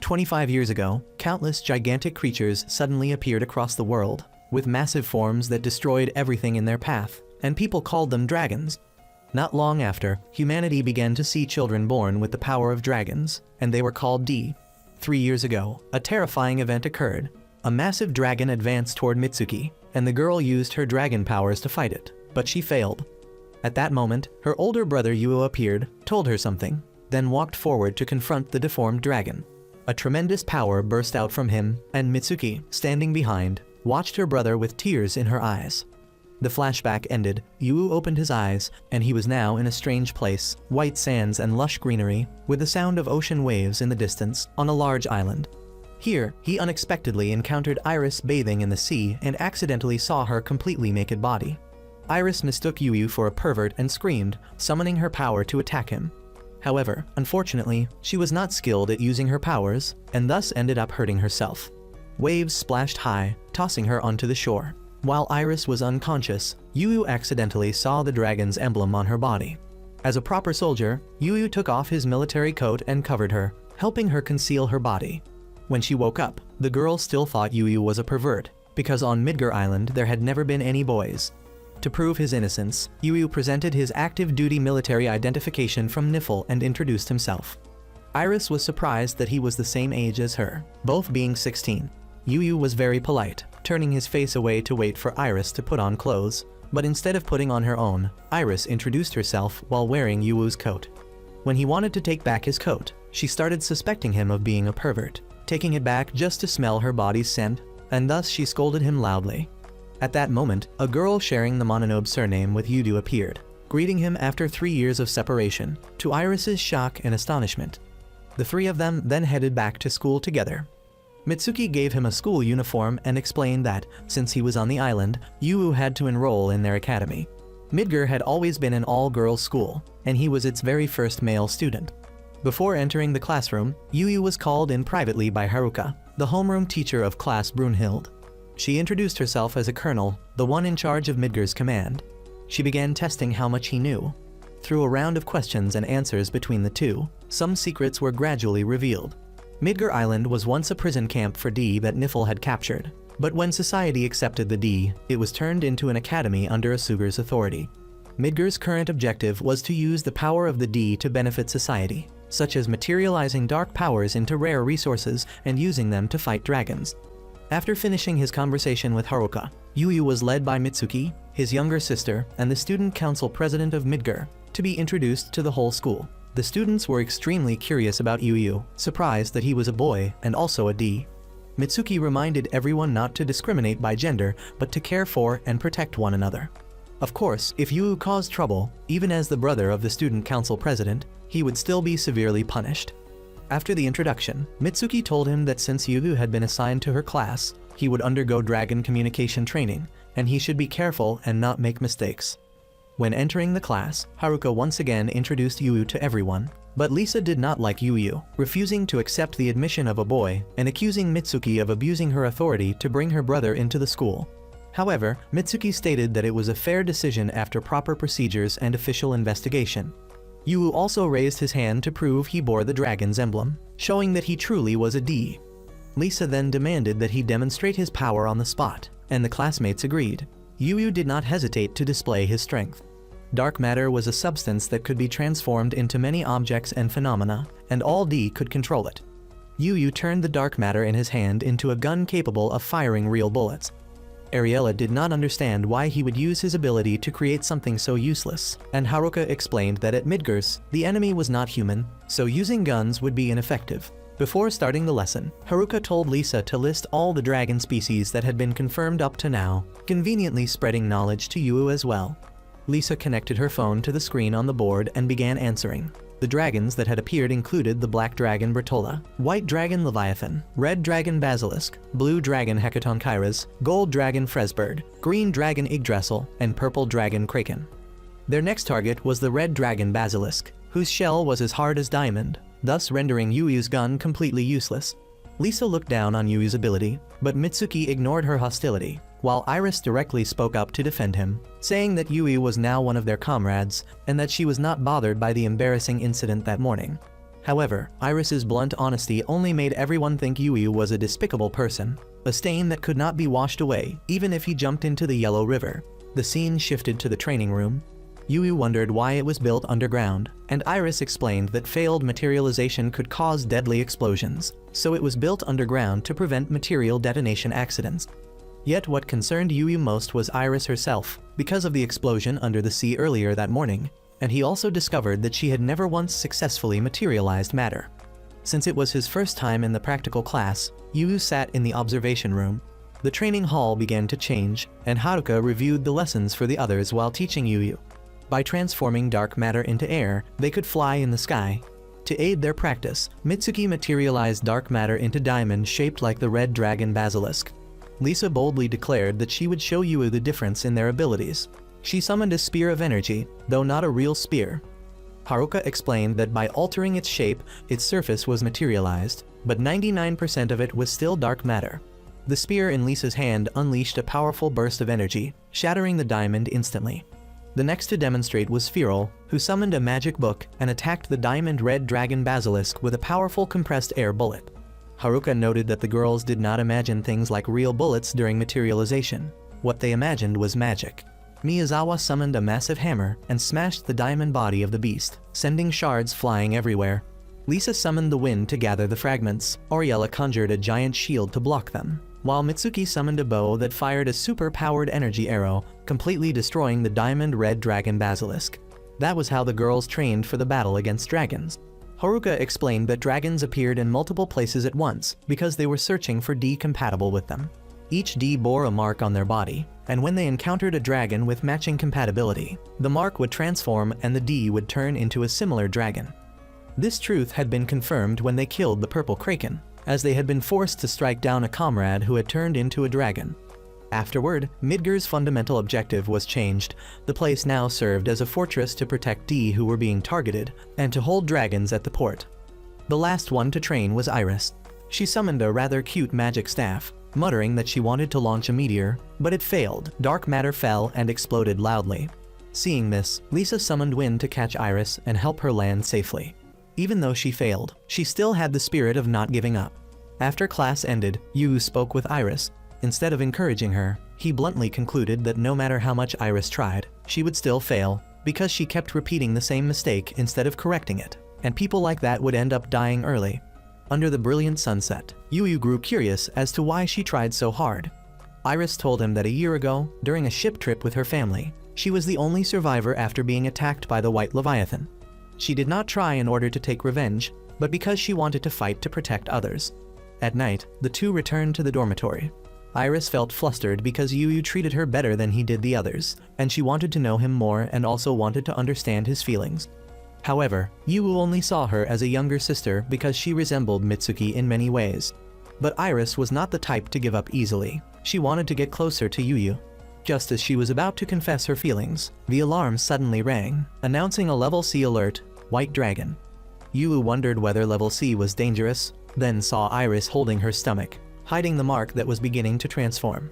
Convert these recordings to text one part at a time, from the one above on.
25 years ago, countless gigantic creatures suddenly appeared across the world, with massive forms that destroyed everything in their path, and people called them dragons. Not long after, humanity began to see children born with the power of dragons, and they were called D. 3 years ago, a terrifying event occurred. A massive dragon advanced toward Mitsuki, and the girl used her dragon powers to fight it, but she failed. At that moment, her older brother Yuo appeared, told her something, then walked forward to confront the deformed dragon. A tremendous power burst out from him, and Mitsuki, standing behind, watched her brother with tears in her eyes. The flashback ended, Yuo opened his eyes, and he was now in a strange place, white sands and lush greenery, with the sound of ocean waves in the distance, on a large island. Here, he unexpectedly encountered Iris bathing in the sea and accidentally saw her completely naked body. Iris mistook Yuo for a pervert and screamed, summoning her power to attack him. However, unfortunately, she was not skilled at using her powers, and thus ended up hurting herself. Waves splashed high, tossing her onto the shore. While Iris was unconscious, Yuo accidentally saw the dragon's emblem on her body. As a proper soldier, Yuo took off his military coat and covered her, helping her conceal her body. When she woke up, the girl still thought Yuo was a pervert, because on Midgar Island there had never been any boys. To prove his innocence, Yuo presented his active duty military identification from Niffle and introduced himself. Iris was surprised that he was the same age as her, both being 16. Yuo was very polite, turning his face away to wait for Iris to put on clothes, but instead of putting on her own, Iris introduced herself while wearing Yuo's coat. When he wanted to take back his coat, she started suspecting him of being a pervert, taking it back just to smell her body's scent, and thus she scolded him loudly. At that moment, a girl sharing the Mononobe surname with Yuo appeared, greeting him after 3 years of separation, to Iris's shock and astonishment. The three of them then headed back to school together. Mitsuki gave him a school uniform and explained that, since he was on the island, Yuo had to enroll in their academy. Midgar had always been an all-girls school, and he was its very first male student. Before entering the classroom, Yuo was called in privately by Haruka, the homeroom teacher of class Brunhild. She introduced herself as a colonel, the one in charge of Midgar's command. She began testing how much he knew. Through a round of questions and answers between the two, some secrets were gradually revealed. Midgar Island was once a prison camp for D that Niffle had captured, but when society accepted the D, it was turned into an academy under Asugar's authority. Midgar's current objective was to use the power of the D to benefit society, such as materializing dark powers into rare resources and using them to fight dragons. After finishing his conversation with Haruka, Yuo was led by Mitsuki, his younger sister, and the student council president of Midgar, to be introduced to the whole school. The students were extremely curious about Yuo, surprised that he was a boy and also a D. Mitsuki reminded everyone not to discriminate by gender, but to care for and protect one another. Of course, if Yuo caused trouble, even as the brother of the student council president, he would still be severely punished. After the introduction, Mitsuki told him that since Yuo had been assigned to her class, he would undergo dragon communication training, and he should be careful and not make mistakes. When entering the class, Haruka once again introduced Yuo to everyone, but Lisa did not like Yuo, refusing to accept the admission of a boy and accusing Mitsuki of abusing her authority to bring her brother into the school. However, Mitsuki stated that it was a fair decision after proper procedures and official investigation. Yuo also raised his hand to prove he bore the dragon's emblem, showing that he truly was a D. Lisa then demanded that he demonstrate his power on the spot, and the classmates agreed. Yuo did not hesitate to display his strength. Dark matter was a substance that could be transformed into many objects and phenomena, and all D could control it. Yuo turned the dark matter in his hand into a gun capable of firing real bullets. Ariella did not understand why he would use his ability to create something so useless, and Haruka explained that at Midgar's, the enemy was not human, so using guns would be ineffective. Before starting the lesson, Haruka told Lisa to list all the dragon species that had been confirmed up to now, conveniently spreading knowledge to Yuo as well. Lisa connected her phone to the screen on the board and began answering. The dragons that had appeared included the black dragon Bertola, white dragon Leviathan, red dragon Basilisk, blue dragon Hekatonchires, gold dragon Fresberg, green dragon Yggdrasil, and purple dragon Kraken. Their next target was the red dragon Basilisk, whose shell was as hard as diamond, thus rendering Yuu's gun completely useless. Lisa looked down on Yuu's ability, but Mitsuki ignored her hostility, while Iris directly spoke up to defend him, saying that Yuo was now one of their comrades, and that she was not bothered by the embarrassing incident that morning. However, Iris's blunt honesty only made everyone think Yu was a despicable person, a stain that could not be washed away even if he jumped into the Yellow River. The scene shifted to the training room. Yu wondered why it was built underground, and Iris explained that failed materialization could cause deadly explosions, so it was built underground to prevent material detonation accidents. Yet what concerned Yu most was Iris herself, because of the explosion under the sea earlier that morning, and he also discovered that she had never once successfully materialized matter. Since it was his first time in the practical class, Yu sat in the observation room. The training hall began to change, and Haruka reviewed the lessons for the others while teaching Yu. By transforming dark matter into air, they could fly in the sky. To aid their practice, Mitsuki materialized dark matter into diamonds shaped like the red dragon basilisk. Lisa boldly declared that she would show Yu the difference in their abilities. She summoned a spear of energy, though not a real spear. Haruka explained that by altering its shape, its surface was materialized, but 99% of it was still dark matter. The spear in Lisa's hand unleashed a powerful burst of energy, shattering the diamond instantly. The next to demonstrate was Feral, who summoned a magic book and attacked the diamond red dragon basilisk with a powerful compressed air bullet. Haruka noted that the girls did not imagine things like real bullets during materialization. What they imagined was magic. Miyazawa summoned a massive hammer and smashed the diamond body of the beast, sending shards flying everywhere. Lisa summoned the wind to gather the fragments. Oriella conjured a giant shield to block them, while Mitsuki summoned a bow that fired a super-powered energy arrow, completely destroying the diamond red dragon basilisk. That was how the girls trained for the battle against dragons. Haruka explained that dragons appeared in multiple places at once because they were searching for D compatible with them. Each D bore a mark on their body, and when they encountered a dragon with matching compatibility, the mark would transform and the D would turn into a similar dragon. This truth had been confirmed when they killed the purple kraken, as they had been forced to strike down a comrade who had turned into a dragon. Afterward, Midgar's fundamental objective was changed. The place now served as a fortress to protect D who were being targeted, and to hold dragons at the port. The last one to train was Iris. She summoned a rather cute magic staff, muttering that she wanted to launch a meteor, but it failed. Dark matter fell and exploded loudly. Seeing this, Lisa summoned wind to catch Iris and help her land safely. Even though she failed, she still had the spirit of not giving up. After class ended, Yu spoke with Iris. Instead of encouraging her, he bluntly concluded that no matter how much Iris tried, she would still fail, because she kept repeating the same mistake instead of correcting it, and people like that would end up dying early. Under the brilliant sunset, Yu grew curious as to why she tried so hard. Iris told him that a year ago, during a ship trip with her family, she was the only survivor after being attacked by the White Leviathan. She did not try in order to take revenge, but because she wanted to fight to protect others. At night, the two returned to the dormitory. Iris felt flustered because Yu treated her better than he did the others, and she wanted to know him more and also wanted to understand his feelings. However, Yu only saw her as a younger sister because she resembled Mitsuki in many ways. But Iris was not the type to give up easily. She wanted to get closer to Yu. Just as she was about to confess her feelings, the alarm suddenly rang, announcing a level C alert, White Dragon. Yu wondered whether level C was dangerous, then saw Iris holding her stomach, hiding the mark that was beginning to transform.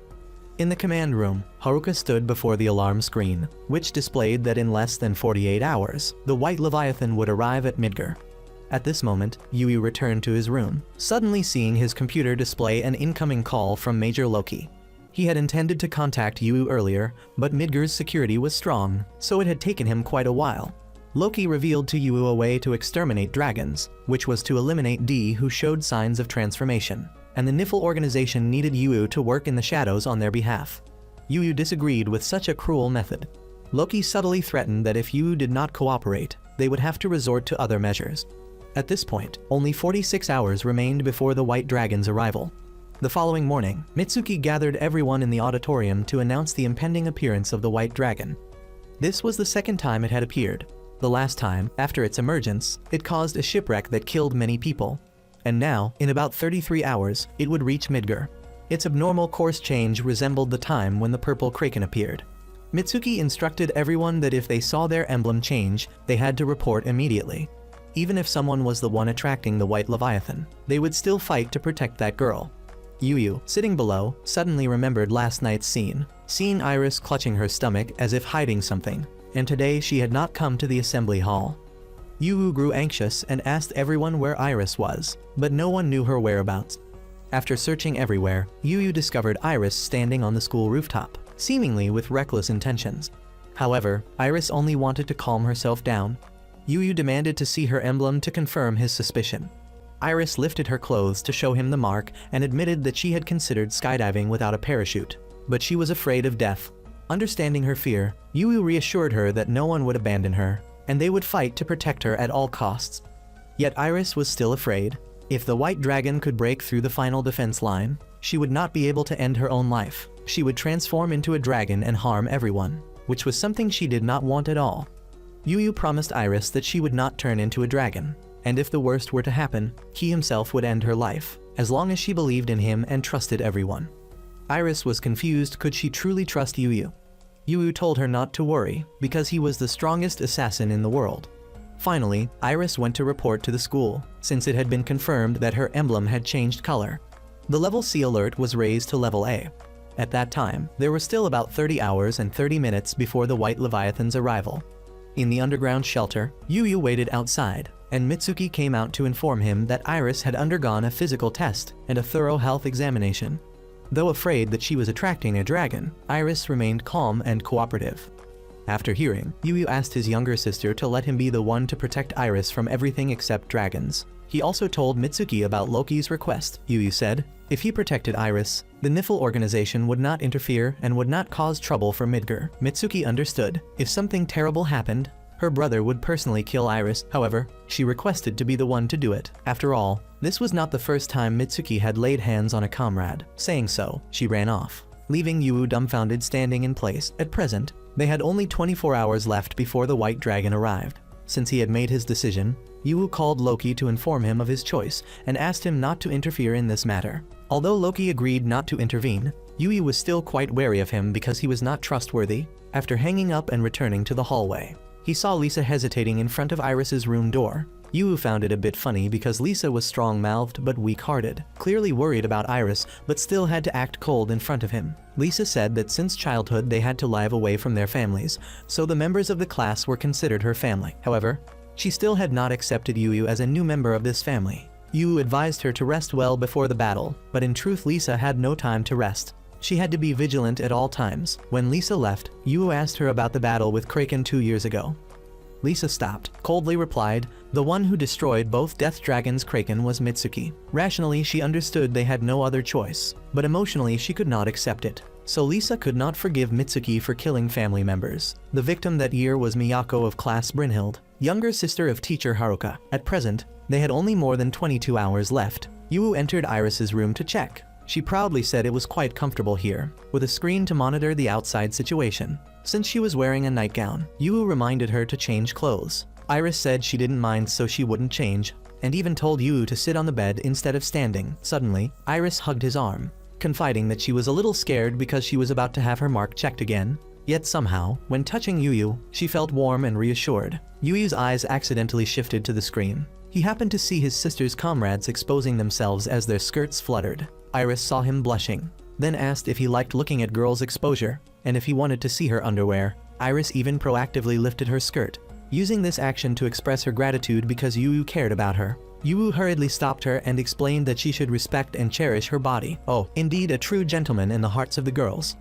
In the command room, Haruka stood before the alarm screen, which displayed that in less than 48 hours, the White Leviathan would arrive at Midgar. At this moment, Yu returned to his room, suddenly seeing his computer display an incoming call from Major Loki. He had intended to contact Yu earlier, but Midgar's security was strong, so it had taken him quite a while. Loki revealed to Yu a way to exterminate dragons, which was to eliminate D who showed signs of transformation, and the Niffle organization needed Yu to work in the shadows on their behalf. Yu disagreed with such a cruel method. Loki subtly threatened that if Yu did not cooperate, they would have to resort to other measures. At this point, only 46 hours remained before the White Dragon's arrival. The following morning, Mitsuki gathered everyone in the auditorium to announce the impending appearance of the White Dragon. This was the second time it had appeared. The last time, after its emergence, it caused a shipwreck that killed many people. And now, in about 33 hours, it would reach Midgar. Its abnormal course change resembled the time when the purple kraken appeared. Mitsuki instructed everyone that if they saw their emblem change, they had to report immediately. Even if someone was the one attracting the White Leviathan, they would still fight to protect that girl. Yu, sitting below, suddenly remembered last night's scene, seeing Iris clutching her stomach as if hiding something, and today she had not come to the assembly hall. Yu grew anxious and asked everyone where Iris was, but no one knew her whereabouts. After searching everywhere, Yu discovered Iris standing on the school rooftop, seemingly with reckless intentions. However, Iris only wanted to calm herself down. Yu demanded to see her emblem to confirm his suspicion. Iris lifted her clothes to show him the mark and admitted that she had considered skydiving without a parachute, but she was afraid of death. Understanding her fear, Yu reassured her that no one would abandon her, and they would fight to protect her at all costs. Yet Iris was still afraid. If the white dragon could break through the final defense line, she would not be able to end her own life. She would transform into a dragon and harm everyone, which was something she did not want at all. Yu promised Iris that she would not turn into a dragon, and if the worst were to happen, he himself would end her life, as long as she believed in him and trusted everyone. Iris was confused. Could she truly trust Yu? Yu told her not to worry, because he was the strongest assassin in the world. Finally, Iris went to report to the school, since it had been confirmed that her emblem had changed color. The level C alert was raised to level A. At that time, there were still about 30 hours and 30 minutes before the White Leviathan's arrival. In the underground shelter, Yu waited outside, and Mitsuki came out to inform him that Iris had undergone a physical test and a thorough health examination. Though afraid that she was attracting a dragon, Iris remained calm and cooperative. After hearing, Yu asked his younger sister to let him be the one to protect Iris from everything except dragons. He also told Mitsuki about Loki's request. Yu said, if he protected Iris, the Niffle organization would not interfere and would not cause trouble for Midgar. Mitsuki understood. If something terrible happened, her brother would personally kill Iris. However, she requested to be the one to do it. After all, this was not the first time Mitsuki had laid hands on a comrade. Saying so, she ran off, leaving Yu dumbfounded standing in place. At present, they had only 24 hours left before the White Dragon arrived. Since he had made his decision, Yu called Loki to inform him of his choice and asked him not to interfere in this matter. Although Loki agreed not to intervene, Yu was still quite wary of him because he was not trustworthy. After hanging up and returning to the hallway, he saw Lisa hesitating in front of Iris's room door. Yu found it a bit funny because Lisa was strong-mouthed but weak-hearted, clearly worried about Iris, but still had to act cold in front of him. Lisa said that since childhood they had to live away from their families, so the members of the class were considered her family. However, she still had not accepted Yu as a new member of this family. Yu advised her to rest well before the battle, but in truth Lisa had no time to rest. She had to be vigilant at all times. When Lisa left, Yu asked her about the battle with Kraken 2 years ago. Lisa stopped, coldly replied, the one who destroyed both Death Dragon's Kraken was Mitsuki. Rationally, she understood they had no other choice, but emotionally she could not accept it. So Lisa could not forgive Mitsuki for killing family members. The victim that year was Miyako of class Brynhild, younger sister of teacher Haruka. At present, they had only more than 22 hours left. Yu entered Iris's room to check. She proudly said it was quite comfortable here, with a screen to monitor the outside situation. Since she was wearing a nightgown, Yu reminded her to change clothes. Iris said she didn't mind so she wouldn't change, and even told Yu to sit on the bed instead of standing. Suddenly, Iris hugged his arm, confiding that she was a little scared because she was about to have her mark checked again. Yet somehow, when touching Yu, she felt warm and reassured. Yu's eyes accidentally shifted to the screen. He happened to see his sister's comrades exposing themselves as their skirts fluttered. Iris saw him blushing, then asked if he liked looking at girls' exposure, and if he wanted to see her underwear. Iris even proactively lifted her skirt, using this action to express her gratitude because Yu cared about her. Yu hurriedly stopped her and explained that she should respect and cherish her body. Oh, indeed a true gentleman in the hearts of the girls.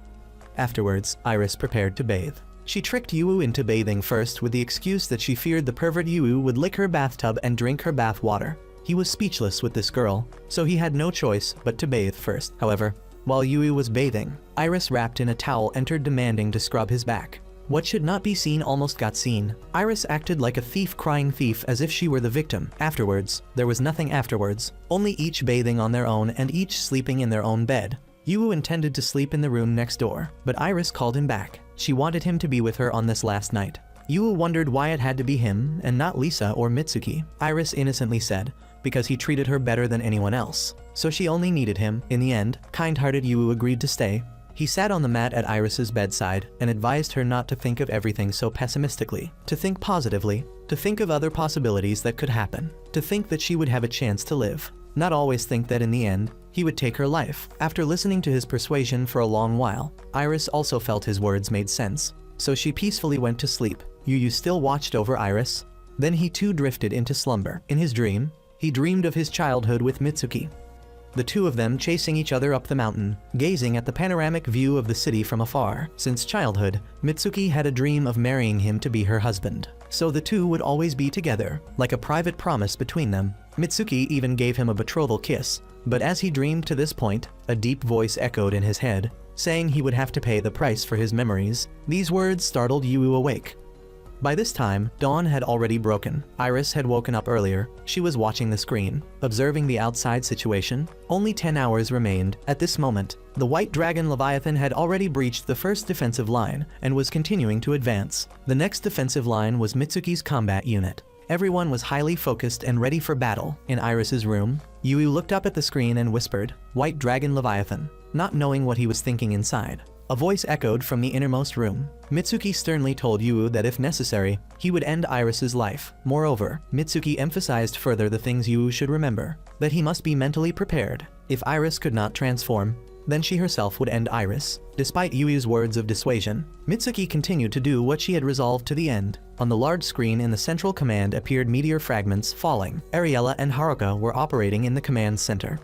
Afterwards, Iris prepared to bathe. She tricked Yu into bathing first with the excuse that she feared the pervert Yu would lick her bathtub and drink her bath water. He was speechless with this girl, so he had no choice but to bathe first. However, while Yu was bathing, Iris wrapped in a towel entered demanding to scrub his back. What should not be seen almost got seen. Iris acted like a thief crying thief as if she were the victim. Afterwards, there was nothing afterwards, only each bathing on their own and each sleeping in their own bed. Yu intended to sleep in the room next door, but Iris called him back. She wanted him to be with her on this last night. Yu wondered why it had to be him and not Lisa or Mitsuki. Iris innocently said, because he treated her better than anyone else. So she only needed him. In the end, kind-hearted Yu agreed to stay. He sat on the mat at Iris's bedside and advised her not to think of everything so pessimistically, to think positively, to think of other possibilities that could happen, to think that she would have a chance to live, not always think that in the end, he would take her life. After listening to his persuasion for a long while, Iris also felt his words made sense, so she peacefully went to sleep. Yu still watched over Iris. Then he too drifted into slumber. In his dream, he dreamed of his childhood with Mitsuki. The two of them chasing each other up the mountain, gazing at the panoramic view of the city from afar. Since childhood, Mitsuki had a dream of marrying him to be her husband. So the two would always be together, like a private promise between them. Mitsuki even gave him a betrothal kiss. But as he dreamed to this point, a deep voice echoed in his head, saying he would have to pay the price for his memories. These words startled Yu awake. By this time, dawn had already broken. Iris had woken up earlier. She was watching the screen, observing the outside situation. Only 10 hours remained. At this moment, the white dragon Leviathan had already breached the first defensive line and was continuing to advance. The next defensive line was Mitsuki's combat unit. Everyone was highly focused and ready for battle. In Iris's room, Yu looked up at the screen and whispered, "White Dragon Leviathan," not knowing what he was thinking inside. A voice echoed from the innermost room. Mitsuki sternly told Yu that if necessary, he would end Iris's life. Moreover, Mitsuki emphasized further the things Yu should remember, that he must be mentally prepared. If Iris could not transform, then she herself would end Iris. Despite Yu's words of dissuasion, Mitsuki continued to do what she had resolved to the end. On the large screen in the central command appeared meteor fragments falling. Ariella and Haruka were operating in the command center.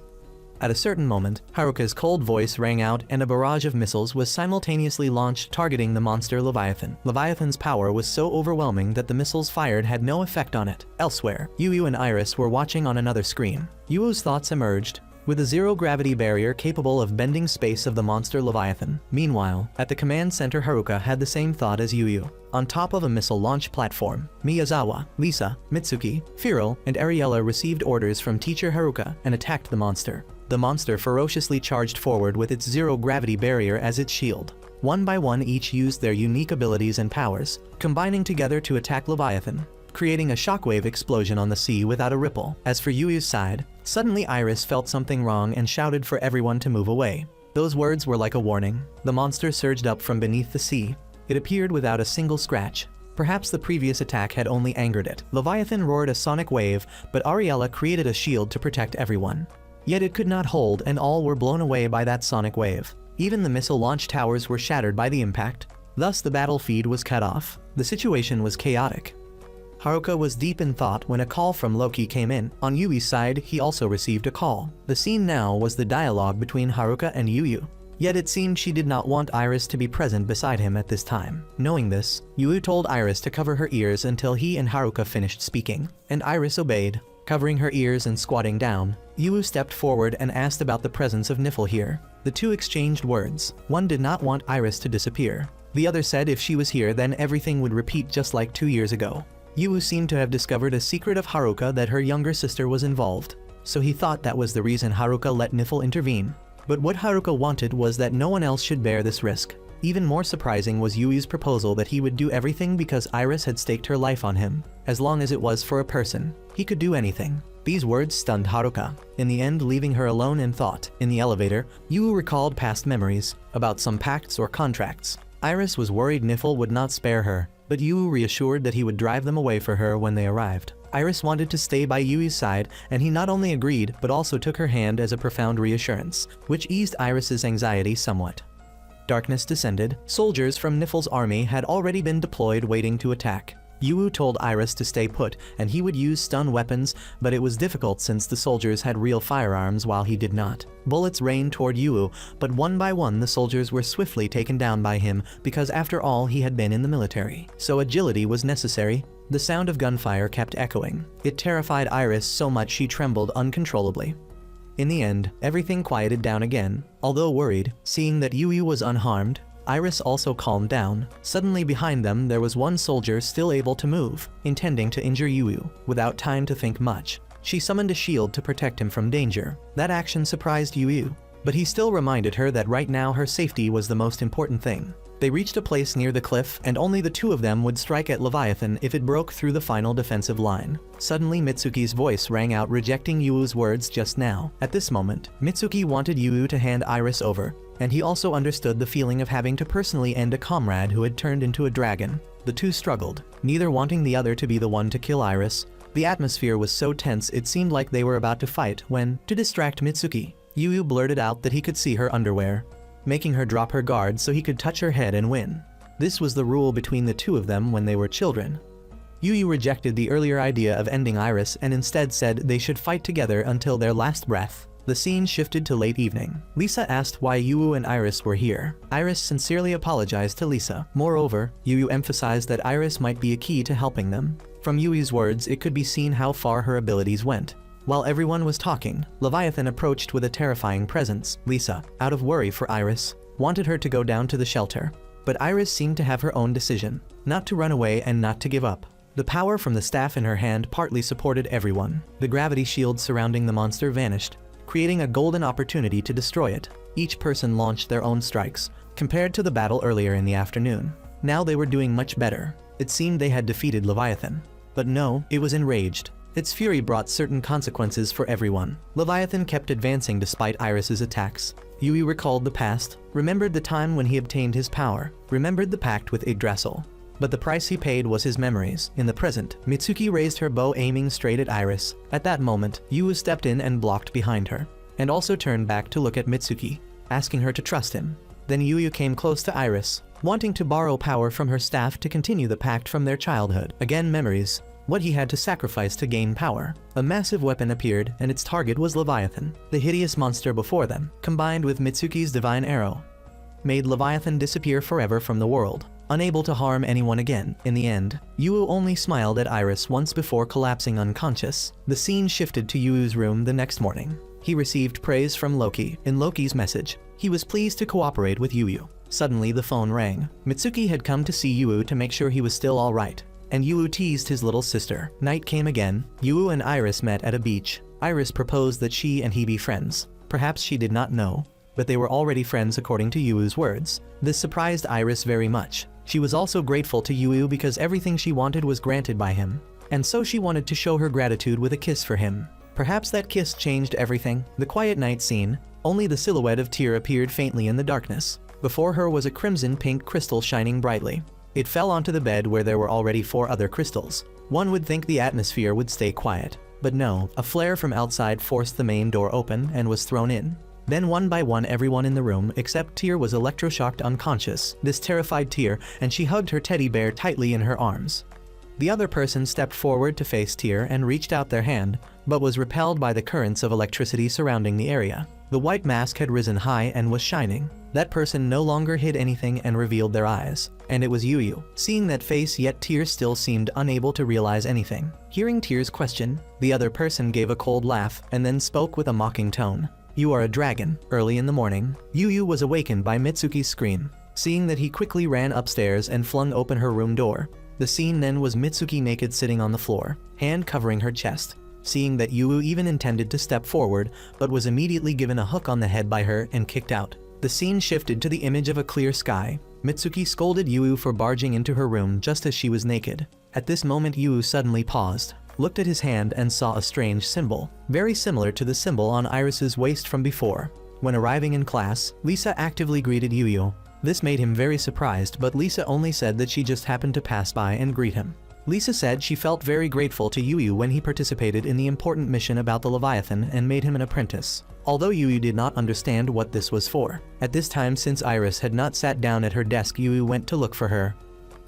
At a certain moment, Haruka's cold voice rang out and a barrage of missiles was simultaneously launched targeting the monster Leviathan. Leviathan's power was so overwhelming that the missiles fired had no effect on it. Elsewhere, Yu and Iris were watching on another screen. Yu's thoughts emerged, with a zero-gravity barrier capable of bending space of the monster Leviathan. Meanwhile, at the command center Haruka had the same thought as Yu. On top of a missile launch platform, Miyazawa, Lisa, Mitsuki, Firo, and Ariella received orders from teacher Haruka and attacked the monster. The monster ferociously charged forward with its zero-gravity barrier as its shield. One by one each used their unique abilities and powers, combining together to attack Leviathan, creating a shockwave explosion on the sea without a ripple. As for Yu's side, suddenly Iris felt something wrong and shouted for everyone to move away. Those words were like a warning. The monster surged up from beneath the sea. It appeared without a single scratch. Perhaps the previous attack had only angered it. Leviathan roared a sonic wave, but Ariella created a shield to protect everyone. Yet it could not hold and all were blown away by that sonic wave. Even the missile launch towers were shattered by the impact. Thus the battle feed was cut off. The situation was chaotic. Haruka was deep in thought when a call from Loki came in. On Yui's side, he also received a call. The scene now was the dialogue between Haruka and Yu. Yet it seemed she did not want Iris to be present beside him at this time. Knowing this, Yu told Iris to cover her ears until he and Haruka finished speaking, and Iris obeyed. Covering her ears and squatting down, Yu stepped forward and asked about the presence of Nifl here. The two exchanged words. One did not want Iris to disappear. The other said if she was here then everything would repeat just like 2 years ago. Yu seemed to have discovered a secret of Haruka that her younger sister was involved, so he thought that was the reason Haruka let Nifl intervene. But what Haruka wanted was that no one else should bear this risk. Even more surprising was Yui's proposal that he would do everything because Iris had staked her life on him. As long as it was for a person, he could do anything. These words stunned Haruka, in the end leaving her alone in thought. In the elevator, Yu recalled past memories, about some pacts or contracts. Iris was worried Nifl would not spare her, but Yu reassured that he would drive them away for her when they arrived. Iris wanted to stay by Yui's side, and he not only agreed but also took her hand as a profound reassurance, which eased Iris's anxiety somewhat. Darkness descended. Soldiers from Nifl's army had already been deployed waiting to attack. Yu told Iris to stay put and he would use stun weapons, but it was difficult since the soldiers had real firearms while he did not. Bullets rained toward Yu, but one by one the soldiers were swiftly taken down by him because after all he had been in the military. So agility was necessary. The sound of gunfire kept echoing. It terrified Iris so much she trembled uncontrollably. In the end, everything quieted down again. Although worried, seeing that Yu was unharmed, Iris also calmed down. Suddenly behind them there was one soldier still able to move, intending to injure Yu. Without time to think much, she summoned a shield to protect him from danger. That action surprised Yu, but he still reminded her that right now her safety was the most important thing. They reached a place near the cliff, and only the two of them would strike at Leviathan if it broke through the final defensive line. Suddenly Mitsuki's voice rang out rejecting Yu's words just now. At this moment, Mitsuki wanted Yu to hand Iris over, and he also understood the feeling of having to personally end a comrade who had turned into a dragon. The two struggled, neither wanting the other to be the one to kill Iris. The atmosphere was so tense it seemed like they were about to fight when, to distract Mitsuki, Yu blurted out that he could see her underwear, making her drop her guard so he could touch her head and win. This was the rule between the two of them when they were children. Yu rejected the earlier idea of ending Iris and instead said they should fight together until their last breath. The scene shifted to late evening. Lisa asked why Yu and Iris were here. Iris sincerely apologized to Lisa. Moreover, Yu emphasized that Iris might be a key to helping them. From Yu's words, it could be seen how far her abilities went. While everyone was talking, Leviathan approached with a terrifying presence. Lisa, out of worry for Iris, wanted her to go down to the shelter. But Iris seemed to have her own decision, not to run away and not to give up. The power from the staff in her hand partly supported everyone. The gravity shield surrounding the monster vanished, creating a golden opportunity to destroy it. Each person launched their own strikes, compared to the battle earlier in the afternoon. Now they were doing much better. It seemed they had defeated Leviathan. But no, it was enraged. Its fury brought certain consequences for everyone. Leviathan kept advancing despite Iris's attacks. Yu recalled the past, remembered the time when he obtained his power, remembered the pact with Yggdrasil. But the price he paid was his memories. In the present, Mitsuki raised her bow aiming straight at Iris. At that moment, Yu stepped in and blocked behind her, and also turned back to look at Mitsuki, asking her to trust him. Then Yu came close to Iris, wanting to borrow power from her staff to continue the pact from their childhood. Again memories, what he had to sacrifice to gain power. A massive weapon appeared, and its target was Leviathan. The hideous monster before them, combined with Mitsuki's divine arrow, made Leviathan disappear forever from the world, unable to harm anyone again. In the end, Yu only smiled at Iris once before collapsing unconscious. The scene shifted to Yu's room the next morning. He received praise from Loki. In Loki's message, he was pleased to cooperate with Yu. Suddenly the phone rang. Mitsuki had come to see Yu to make sure he was still alright, and Yu teased his little sister. Night came again. Yu and Iris met at a beach. Iris proposed that she and he be friends. Perhaps she did not know, but they were already friends according to Yu's words. This surprised Iris very much. She was also grateful to Yu because everything she wanted was granted by him, and so she wanted to show her gratitude with a kiss for him. Perhaps that kiss changed everything. The quiet night scene, only the silhouette of Tyr appeared faintly in the darkness. Before her was a crimson-pink crystal shining brightly. It fell onto the bed where there were already 4 other crystals. One would think the atmosphere would stay quiet, but no, a flare from outside forced the main door open and was thrown in. Then one by one everyone in the room except Tyr was electroshocked unconscious. This terrified Tyr, and she hugged her teddy bear tightly in her arms. The other person stepped forward to face Tyr and reached out their hand, but was repelled by the currents of electricity surrounding the area. The white mask had risen high and was shining. That person no longer hid anything and revealed their eyes. And it was Yu. Seeing that face, yet Tyr still seemed unable to realize anything. Hearing Tyr's question, the other person gave a cold laugh and then spoke with a mocking tone. "You are a dragon." Early in the morning, Yu was awakened by Mitsuki's scream. Seeing that, he quickly ran upstairs and flung open her room door. The scene then was Mitsuki naked sitting on the floor, hand covering her chest. Seeing that, Yu even intended to step forward, but was immediately given a hook on the head by her and kicked out. The scene shifted to the image of a clear sky. Mitsuki scolded Yu for barging into her room just as she was naked. At this moment Yu suddenly paused, looked at his hand and saw a strange symbol, very similar to the symbol on Iris's waist from before. When arriving in class, Lisa actively greeted Yu. This made him very surprised, but Lisa only said that she just happened to pass by and greet him. Lisa said she felt very grateful to Yu when he participated in the important mission about the Leviathan and made him an apprentice, although Yu did not understand what this was for. At this time, since Iris had not sat down at her desk, Yu went to look for her.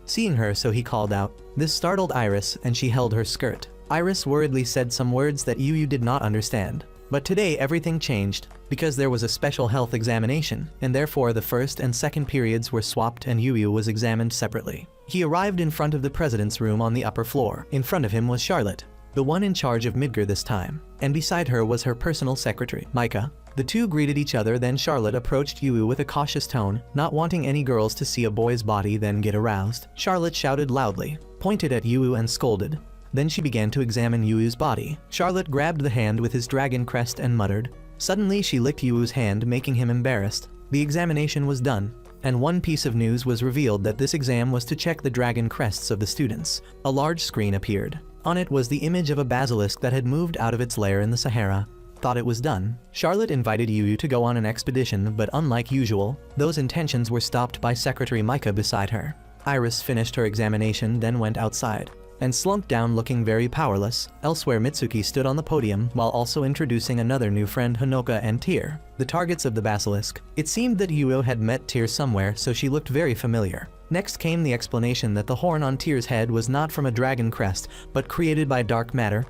Seeing her, so he called out. This startled Iris and she held her skirt. Iris worriedly said some words that Yu did not understand. But today everything changed, because there was a special health examination, and therefore the first and second periods were swapped and Yu was examined separately. He arrived in front of the president's room on the upper floor. In front of him was Charlotte, the one in charge of Midgar this time, and beside her was her personal secretary, Micah. The two greeted each other, then Charlotte approached Yu with a cautious tone, not wanting any girls to see a boy's body then get aroused. Charlotte shouted loudly, pointed at Yu and scolded. Then she began to examine Yu's body. Charlotte grabbed the hand with his dragon crest and muttered. Suddenly she licked Yu's hand, making him embarrassed. The examination was done, and one piece of news was revealed, that this exam was to check the dragon crests of the students. A large screen appeared. On it was the image of a basilisk that had moved out of its lair in the Sahara. Thought it was done. Charlotte invited Yu to go on an expedition, but unlike usual, those intentions were stopped by Secretary Micah beside her. Iris finished her examination, then went outside and slumped down looking very powerless. Elsewhere, Mitsuki stood on the podium while also introducing another new friend, Honoka and Tyr, the targets of the basilisk. It seemed that Yu had met Tyr somewhere, so she looked very familiar. Next came the explanation that the horn on Tyr's head was not from a dragon crest, but created by dark matter.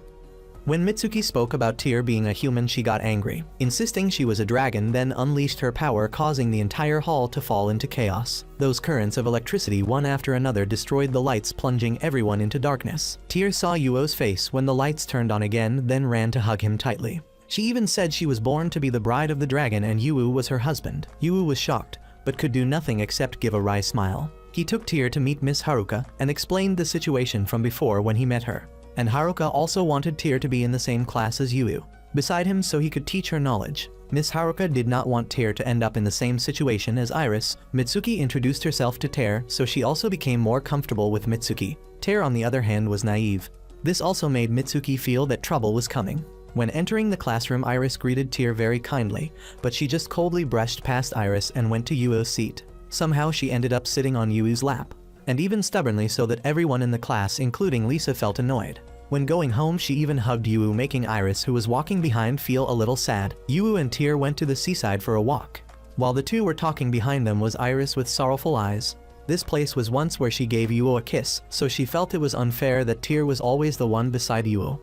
When Mitsuki spoke about Tyr being a human, she got angry, insisting she was a dragon, then unleashed her power, causing the entire hall to fall into chaos. Those currents of electricity one after another destroyed the lights, plunging everyone into darkness. Tyr saw Yuo's face when the lights turned on again, then ran to hug him tightly. She even said she was born to be the bride of the dragon and Yuo was her husband. Yuo was shocked, but could do nothing except give a wry smile. He took Tyr to meet Miss Haruka and explained the situation from before when he met her. And Haruka also wanted Tyr to be in the same class as Yuo beside him so he could teach her knowledge. Miss Haruka did not want Tyr to end up in the same situation as Iris. Mitsuki introduced herself to Tyr, so she also became more comfortable with Mitsuki. Tyr, on the other hand, was naive. This also made Mitsuki feel that trouble was coming. When entering the classroom, Iris greeted Tyr very kindly, but she just coldly brushed past Iris and went to Yuo's seat. Somehow she ended up sitting on Yuo's lap, and even stubbornly, so that everyone in the class, including Lisa, felt annoyed. When going home, she even hugged Yuo, making Iris, who was walking behind, feel a little sad. Yuo and Tyr went to the seaside for a walk. While the two were talking, behind them was Iris with sorrowful eyes. This place was once where she gave Yuo a kiss, so she felt it was unfair that Tyr was always the one beside Yuo.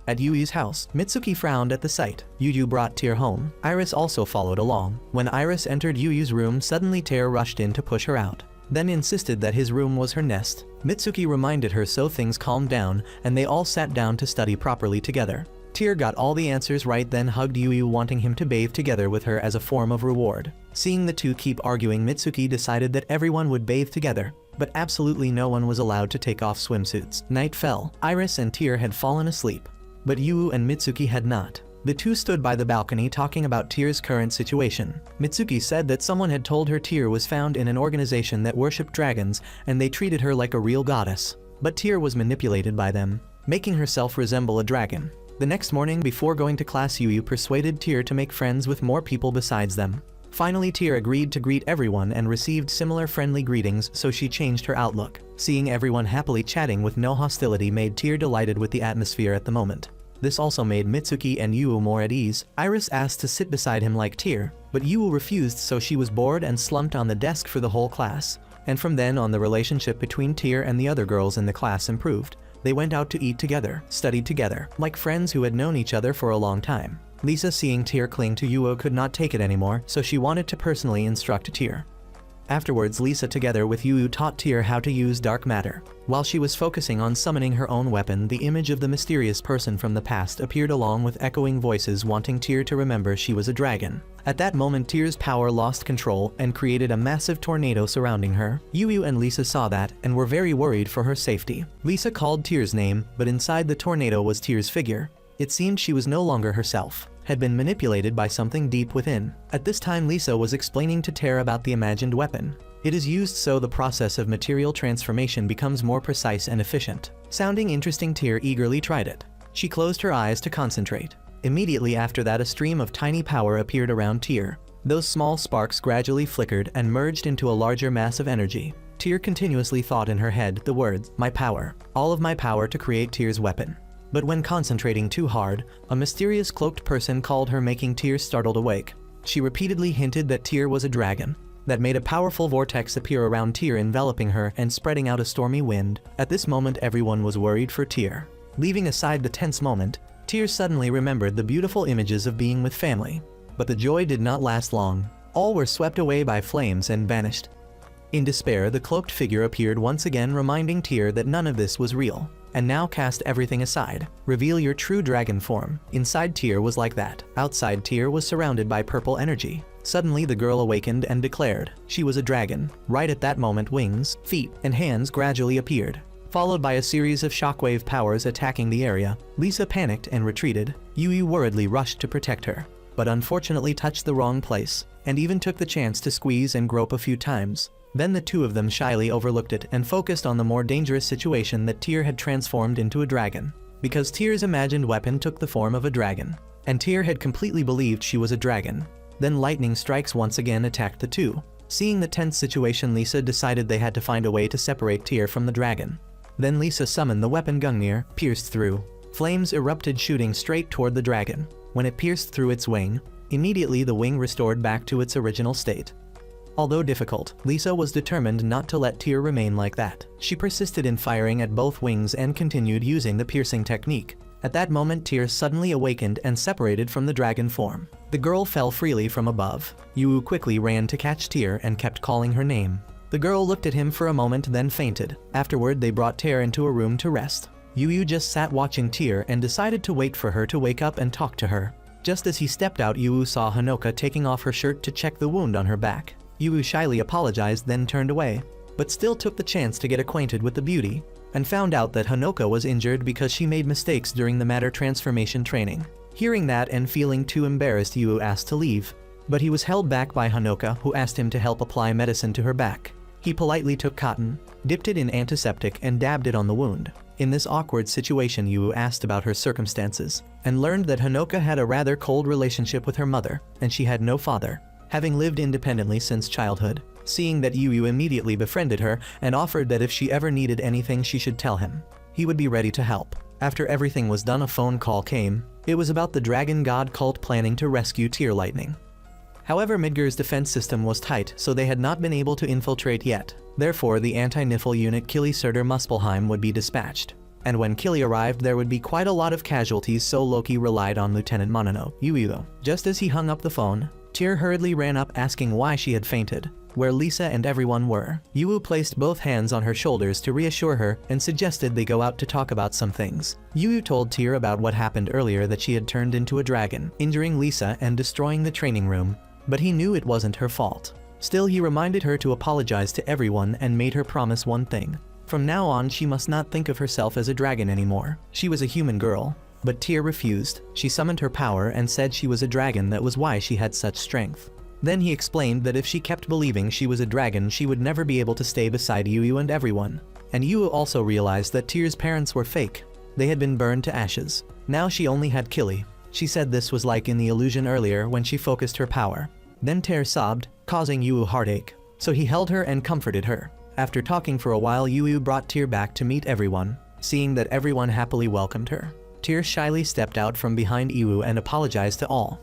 At Yui's house, Mitsuki frowned at the sight. Yuyu brought Tyr home. Iris also followed along. When Iris entered Yuyu's room, suddenly Tyr rushed in to push her out, then insisted that his room was her nest. Mitsuki reminded her, so things calmed down, and they all sat down to study properly together. Tyr got all the answers right, then hugged Yuyu, wanting him to bathe together with her as a form of reward. Seeing the two keep arguing, Mitsuki decided that everyone would bathe together, but absolutely no one was allowed to take off swimsuits. Night fell. Iris and Tyr had fallen asleep, but Yuyu and Mitsuki had not. The two stood by the balcony talking about Tyr's current situation. Mitsuki said that someone had told her Tyr was found in an organization that worshipped dragons and they treated her like a real goddess. But Tyr was manipulated by them, making herself resemble a dragon. The next morning, before going to class, Yuyu persuaded Tyr to make friends with more people besides them. Finally, Tyr agreed to greet everyone and received similar friendly greetings, so she changed her outlook. Seeing everyone happily chatting with no hostility made Tyr delighted with the atmosphere at the moment. This also made Mitsuki and Yuo more at ease. Iris asked to sit beside him like Tyr, but Yuo refused, so she was bored and slumped on the desk for the whole class. And from then on, the relationship between Tyr and the other girls in the class improved. They went out to eat together, studied together, like friends who had known each other for a long time. Lisa, seeing Tyr cling to Yuo, could not take it anymore, so she wanted to personally instruct Tyr. Afterwards, Lisa together with Yuyu taught Tyr how to use dark matter. While she was focusing on summoning her own weapon, the image of the mysterious person from the past appeared along with echoing voices wanting Tyr to remember she was a dragon. At that moment, Tyr's power lost control and created a massive tornado surrounding her. Yuyu and Lisa saw that and were very worried for her safety. Lisa called Tyr's name, but inside the tornado was Tyr's figure. It seemed she was no longer herself, had been manipulated by something deep within. At this time, Lisa was explaining to Tyr about the imagined weapon. It is used so the process of material transformation becomes more precise and efficient. Sounding interesting, Tyr eagerly tried it. She closed her eyes to concentrate. Immediately after that, a stream of tiny power appeared around Tyr. Those small sparks gradually flickered and merged into a larger mass of energy. Tyr continuously thought in her head the words, "My power, all of my power," to create Tyr's weapon. But when concentrating too hard, a mysterious cloaked person called her, making Tyr startled awake. She repeatedly hinted that Tyr was a dragon. That made a powerful vortex appear around Tyr, enveloping her and spreading out a stormy wind. At this moment, everyone was worried for Tyr. Leaving aside the tense moment, Tyr suddenly remembered the beautiful images of being with family. But the joy did not last long. All were swept away by flames and vanished. In despair, the cloaked figure appeared once again, reminding Tyr that none of this was real. And now cast everything aside. Reveal your true dragon form. Inside Tyr was like that. Outside, Tyr was surrounded by purple energy. Suddenly, the girl awakened and declared she was a dragon. Right at that moment, wings, feet, and hands gradually appeared, followed by a series of shockwave powers attacking the area. Lisa panicked and retreated. Yuyu worriedly rushed to protect her, but unfortunately touched the wrong place, and even took the chance to squeeze and grope a few times. Then the two of them shyly overlooked it and focused on the more dangerous situation that Tyr had transformed into a dragon. Because Tyr's imagined weapon took the form of a dragon, and Tyr had completely believed she was a dragon. Then lightning strikes once again attacked the two. Seeing the tense situation, Lisa decided they had to find a way to separate Tyr from the dragon. Then Lisa summoned the weapon Gungnir, pierced through. Flames erupted, shooting straight toward the dragon. When it pierced through its wing, immediately the wing restored back to its original state. Although difficult, Lisa was determined not to let Tyr remain like that. She persisted in firing at both wings and continued using the piercing technique. At that moment, Tyr suddenly awakened and separated from the dragon form. The girl fell freely from above. Yu quickly ran to catch Tyr and kept calling her name. The girl looked at him for a moment then fainted. Afterward, they brought Tyr into a room to rest. Yu just sat watching Tyr and decided to wait for her to wake up and talk to her. Just as he stepped out, Yu saw Hanoka taking off her shirt to check the wound on her back. Yu shyly apologized then turned away, but still took the chance to get acquainted with the beauty, and found out that Hanoka was injured because she made mistakes during the matter transformation training. Hearing that and feeling too embarrassed, Yu asked to leave, but he was held back by Hanoka, who asked him to help apply medicine to her back. He politely took cotton, dipped it in antiseptic and dabbed it on the wound. In this awkward situation, Yu asked about her circumstances, and learned that Hanoka had a rather cold relationship with her mother, and she had no father, having lived independently since childhood. Seeing that, Yu immediately befriended her and offered that if she ever needed anything she should tell him. He would be ready to help. After everything was done, a phone call came. It was about the dragon god cult planning to rescue Tyr Lightning. However, Midgar's defense system was tight, so they had not been able to infiltrate yet. Therefore, the anti-Niffle unit Kili Surtur Muspelheim would be dispatched. And when Kili arrived, there would be quite a lot of casualties, so Loki relied on Lieutenant Monono, Yu. Just as he hung up the phone, Tyr hurriedly ran up asking why she had fainted, where Lisa and everyone were. Yu placed both hands on her shoulders to reassure her and suggested they go out to talk about some things. Yu told Tyr about what happened earlier, that she had turned into a dragon, injuring Lisa and destroying the training room, but he knew it wasn't her fault. Still, he reminded her to apologize to everyone and made her promise one thing. From now on, she must not think of herself as a dragon anymore. She was a human girl. But Tyr refused. She summoned her power and said she was a dragon, that was why she had such strength. Then he explained that if she kept believing she was a dragon, she would never be able to stay beside Yu and everyone. And Yu also realized that Tyr's parents were fake. They had been burned to ashes. Now she only had Kili. She said this was like in the illusion earlier when she focused her power. Then Tyr sobbed, causing Yu heartache. So he held her and comforted her. After talking for a while, Yu brought Tyr back to meet everyone. Seeing that everyone happily welcomed her, Tyr shyly stepped out from behind Yu and apologized to all.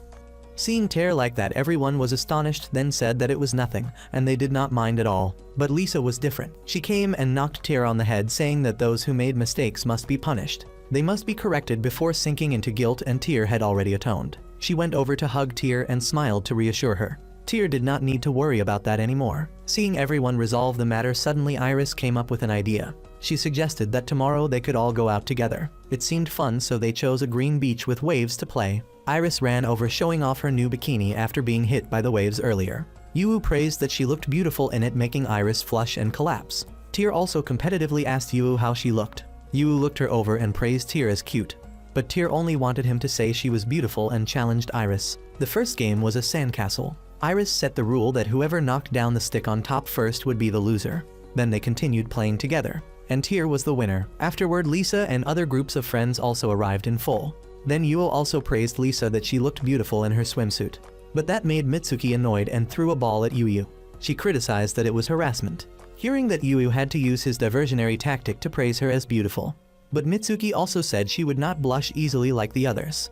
Seeing Tyr like that, everyone was astonished, then said that it was nothing, and they did not mind at all. But Lisa was different. She came and knocked Tyr on the head, saying that those who made mistakes must be punished. They must be corrected before sinking into guilt, and Tyr had already atoned. She went over to hug Tyr and smiled to reassure her. Tyr did not need to worry about that anymore. Seeing everyone resolve the matter, suddenly Iris came up with an idea. She suggested that tomorrow they could all go out together. It seemed fun, so they chose a green beach with waves to play. Iris ran over, showing off her new bikini after being hit by the waves earlier. Yu praised that she looked beautiful in it, making Iris flush and collapse. Tyr also competitively asked Yu how she looked. Yu looked her over and praised Tyr as cute. But Tyr only wanted him to say she was beautiful and challenged Iris. The first game was a sandcastle. Iris set the rule that whoever knocked down the stick on top first would be the loser. Then they continued playing together, and Tyr was the winner. Afterward, Lisa and other groups of friends also arrived in full. Then Yu also praised Lisa that she looked beautiful in her swimsuit. But that made Mitsuki annoyed and threw a ball at Yu. She criticized that it was harassment. Hearing that Yu had to use his diversionary tactic to praise her as beautiful. But Mitsuki also said she would not blush easily like the others.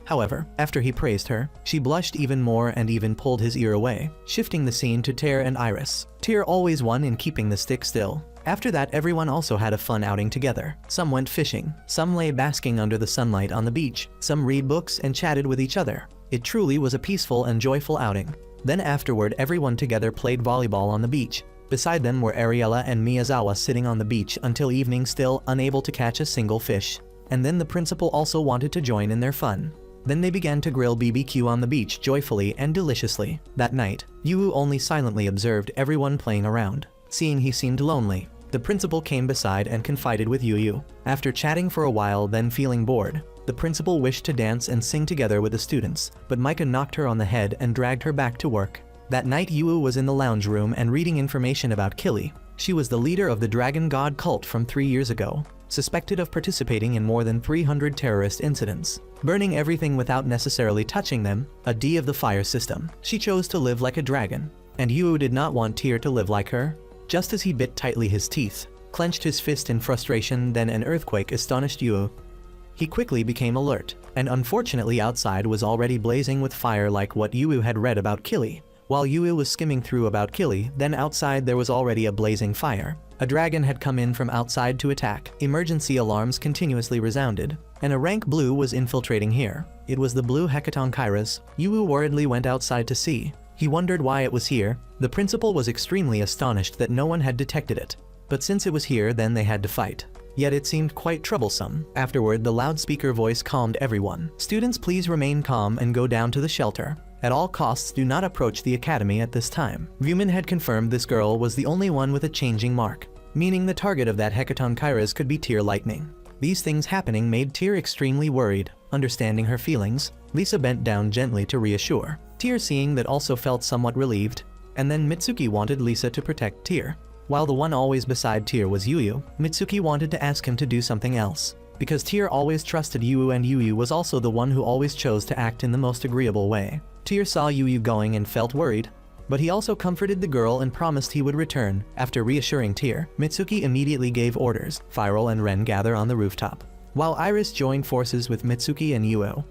However, after he praised her, she blushed even more and even pulled his ear away, shifting the scene to Tyr and Iris. Tyr always won in keeping the stick still. After that, everyone also had a fun outing together. Some went fishing, some lay basking under the sunlight on the beach, some read books and chatted with each other. It truly was a peaceful and joyful outing. Then afterward, everyone together played volleyball on the beach. Beside them were Ariella and Miyazawa sitting on the beach until evening, still unable to catch a single fish. And then the principal also wanted to join in their fun. Then they began to grill BBQ on the beach joyfully and deliciously. That night, Yu only silently observed everyone playing around. Seeing he seemed lonely, the principal came beside and confided with Yu. After chatting for a while, then feeling bored, the principal wished to dance and sing together with the students, but Micah knocked her on the head and dragged her back to work. That night, Yu was in the lounge room and reading information about Kili. She was the leader of the Dragon God cult from 3 years ago, suspected of participating in more than 300 terrorist incidents, burning everything without necessarily touching them, a D of the fire system. She chose to live like a dragon, and Yu did not want Tyr to live like her. Just as he bit tightly his teeth, clenched his fist in frustration, then an earthquake astonished Yu. He quickly became alert, and unfortunately outside was already blazing with fire like what Yu had read about Kili. While Yu was skimming through about Killy, then outside there was already a blazing fire. A dragon had come in from outside to attack. Emergency alarms continuously resounded, and a rank blue was infiltrating here. It was the blue Hecaton Kairos. Yu worriedly went outside to see. He wondered why it was here. The principal was extremely astonished that no one had detected it. But since it was here, then they had to fight. Yet it seemed quite troublesome. Afterward, the loudspeaker voice calmed everyone. Students, please remain calm and go down to the shelter. At all costs, do not approach the academy at this time. Vuman had confirmed this girl was the only one with a changing mark, meaning the target of that Hecaton Kairos could be Tyr Lightning. These things happening made Tyr extremely worried. Understanding her feelings, Lisa bent down gently to reassure. Tyr, seeing that, also felt somewhat relieved, and then Mitsuki wanted Lisa to protect Tyr. While the one always beside Tyr was Yu, Mitsuki wanted to ask him to do something else. Because Tyr always trusted Yu and Yu was also the one who always chose to act in the most agreeable way. Tyr saw Yu going and felt worried, but he also comforted the girl and promised he would return. After reassuring Tyr, Mitsuki immediately gave orders. Firel and Ren gather on the rooftop, while Iris joined forces with Mitsuki and Yu.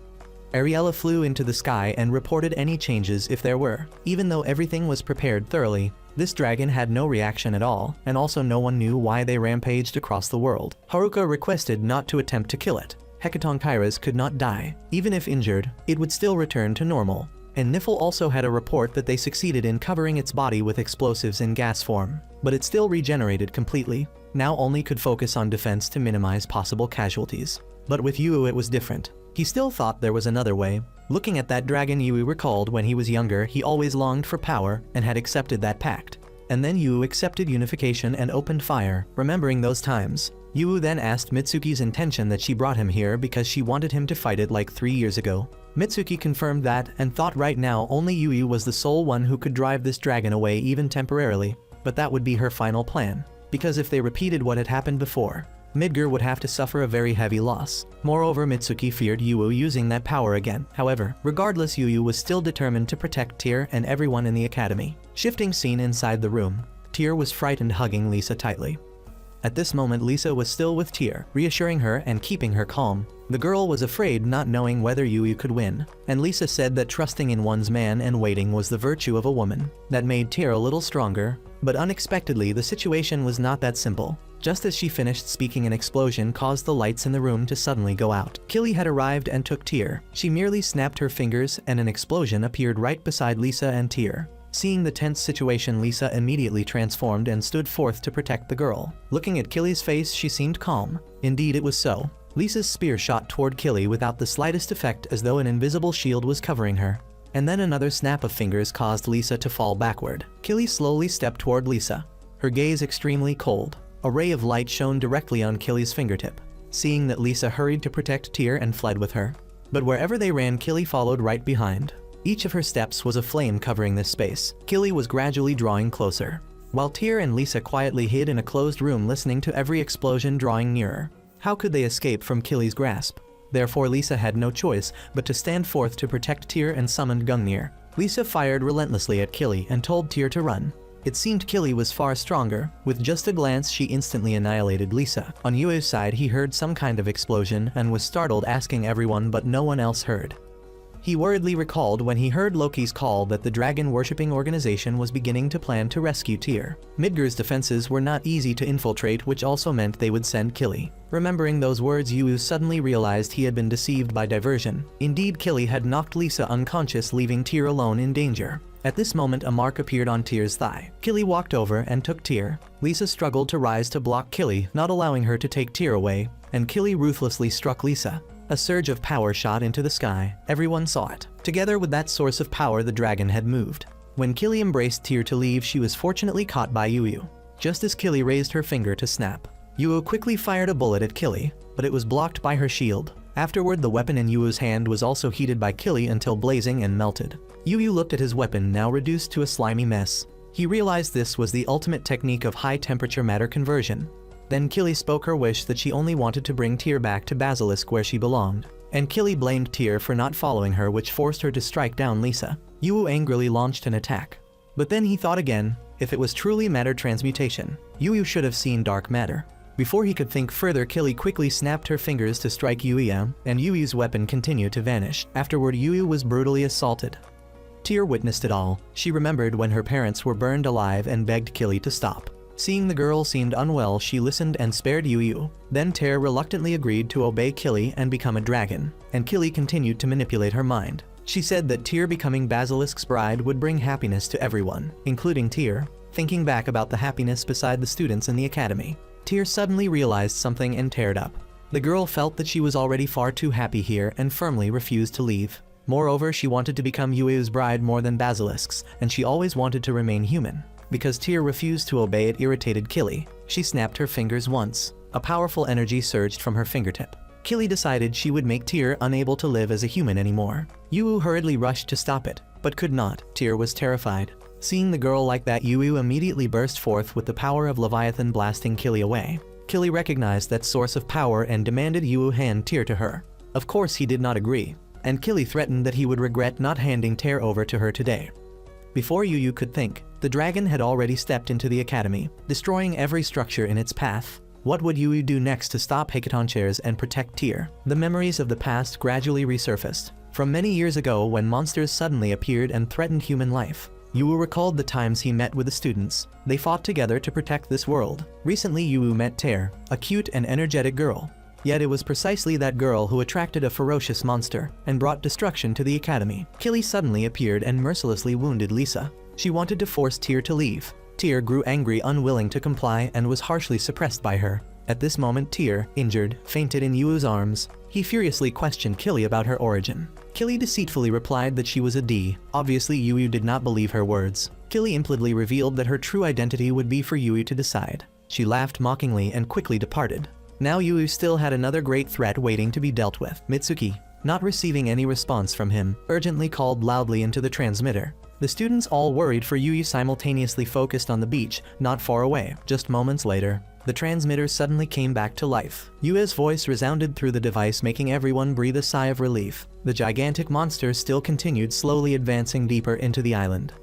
Ariella flew into the sky and reported any changes if there were. Even though everything was prepared thoroughly, this dragon had no reaction at all, and also no one knew why they rampaged across the world. Haruka requested not to attempt to kill it. Hecaton Kairos could not die. Even if injured, it would still return to normal. And Nifl also had a report that they succeeded in covering its body with explosives in gas form, but it still regenerated completely. Now only could focus on defense to minimize possible casualties. But with Yu it was different. He still thought there was another way. Looking at that dragon, Yu recalled when he was younger he always longed for power and had accepted that pact. And then Yu accepted unification and opened fire, remembering those times. Yu then asked Mitsuki's intention that she brought him here because she wanted him to fight it like 3 years ago. Mitsuki confirmed that and thought right now only Yu was the sole one who could drive this dragon away even temporarily, but that would be her final plan. Because if they repeated what had happened before, Midgar would have to suffer a very heavy loss. Moreover, Mitsuki feared Yu using that power again. However, regardless, Yu was still determined to protect Tyr and everyone in the academy. Shifting scene inside the room, Tyr was frightened, hugging Lisa tightly. At this moment, Lisa was still with Tyr, reassuring her and keeping her calm. The girl was afraid, not knowing whether Yu could win, and Lisa said that trusting in one's man and waiting was the virtue of a woman. That made Tyr a little stronger, but unexpectedly the situation was not that simple. Just as she finished speaking, an explosion caused the lights in the room to suddenly go out. Killy had arrived and took Tyr. She merely snapped her fingers and an explosion appeared right beside Lisa and Tyr. Seeing the tense situation, Lisa immediately transformed and stood forth to protect the girl. Looking at Killy's face, she seemed calm. Indeed, it was so. Lisa's spear shot toward Killy without the slightest effect, as though an invisible shield was covering her. And then another snap of fingers caused Lisa to fall backward. Killy slowly stepped toward Lisa, her gaze extremely cold. A ray of light shone directly on Killy's fingertip. Seeing that, Lisa hurried to protect Tyr and fled with her. But wherever they ran, Killy followed right behind. Each of her steps was a flame covering this space. Killy was gradually drawing closer, while Tyr and Lisa quietly hid in a closed room, listening to every explosion drawing nearer. How could they escape from Killy's grasp? Therefore, Lisa had no choice but to stand forth to protect Tyr and summoned Gungnir. Lisa fired relentlessly at Killy and told Tyr to run. It seemed Killy was far stronger. With just a glance, she instantly annihilated Lisa. On Yue's side, he heard some kind of explosion and was startled, asking everyone, but no one else heard. He worriedly recalled when he heard Loki's call that the dragon-worshipping organization was beginning to plan to rescue Tyr. Midgar's defenses were not easy to infiltrate, which also meant they would send Killy. Remembering those words, Yu suddenly realized he had been deceived by diversion. Indeed, Killy had knocked Lisa unconscious, leaving Tyr alone in danger. At this moment, a mark appeared on Tyr's thigh. Killy walked over and took Tyr. Lisa struggled to rise to block Killy, not allowing her to take Tyr away, and Killy ruthlessly struck Lisa. A surge of power shot into the sky. Everyone saw it. Together with that source of power, the dragon had moved. When Killy embraced Tyr to leave, she was fortunately caught by Yu. Just as Killy raised her finger to snap, Yu quickly fired a bullet at Killy, but it was blocked by her shield. Afterward, the weapon in Yu's hand was also heated by Killy until blazing and melted. Yu looked at his weapon, now reduced to a slimy mess. He realized this was the ultimate technique of high-temperature matter conversion. Then Killy spoke her wish that she only wanted to bring Tyr back to Basilisk, where she belonged. And Killy blamed Tyr for not following her, which forced her to strike down Lisa. Yu angrily launched an attack. But then he thought again. If it was truly matter transmutation, Yu should have seen dark matter. Before he could think further, Killy quickly snapped her fingers to strike Yuya, and Yu's weapon continued to vanish. Afterward, Yu was brutally assaulted. Tear witnessed it all. She remembered when her parents were burned alive and begged Killy to stop. Seeing the girl seemed unwell, she listened and spared Yu. Then Tear reluctantly agreed to obey Killy and become a dragon, and Killy continued to manipulate her mind. She said that Tear becoming Basilisk's bride would bring happiness to everyone, including Tear. Thinking back about the happiness beside the students in the academy, Tear suddenly realized something and teared up. The girl felt that she was already far too happy here and firmly refused to leave. Moreover, she wanted to become Yuu's bride more than Basilisk's, and she always wanted to remain human. Because Tear refused to obey, it irritated Killy. She snapped her fingers once. A powerful energy surged from her fingertip. Killy decided she would make Tear unable to live as a human anymore. Yu hurriedly rushed to stop it, but could not. Tear was terrified. Seeing the girl like that, Yu immediately burst forth with the power of Leviathan, blasting Killy away. Killy recognized that source of power and demanded Yu hand Tear to her. Of course he did not agree, and Killy threatened that he would regret not handing Tear over to her today. Before Yu could think, the dragon had already stepped into the academy, destroying every structure in its path. What would Yu do next to stop hackathon chairs and protect Tear? The memories of the past gradually resurfaced. From many years ago, when monsters suddenly appeared and threatened human life, Yu recalled the times he met with the students. They fought together to protect this world. Recently Yu met Tear, a cute and energetic girl. Yet it was precisely that girl who attracted a ferocious monster and brought destruction to the academy. Killy suddenly appeared and mercilessly wounded Lisa. She wanted to force Tear to leave. Tear grew angry, unwilling to comply, and was harshly suppressed by her. At this moment, Tear, injured, fainted in Yuu's arms. He furiously questioned Killy about her origin. Killy deceitfully replied that she was a D. Obviously, Yu did not believe her words. Killy implicitly revealed that her true identity would be for Yu to decide. She laughed mockingly and quickly departed. Now Yu still had another great threat waiting to be dealt with. Mitsuki, not receiving any response from him, urgently called loudly into the transmitter. The students, all worried for Yu, simultaneously focused on the beach, not far away. Just moments later, the transmitter suddenly came back to life. Yu's voice resounded through the device, making everyone breathe a sigh of relief. The gigantic monster still continued, slowly advancing deeper into the island.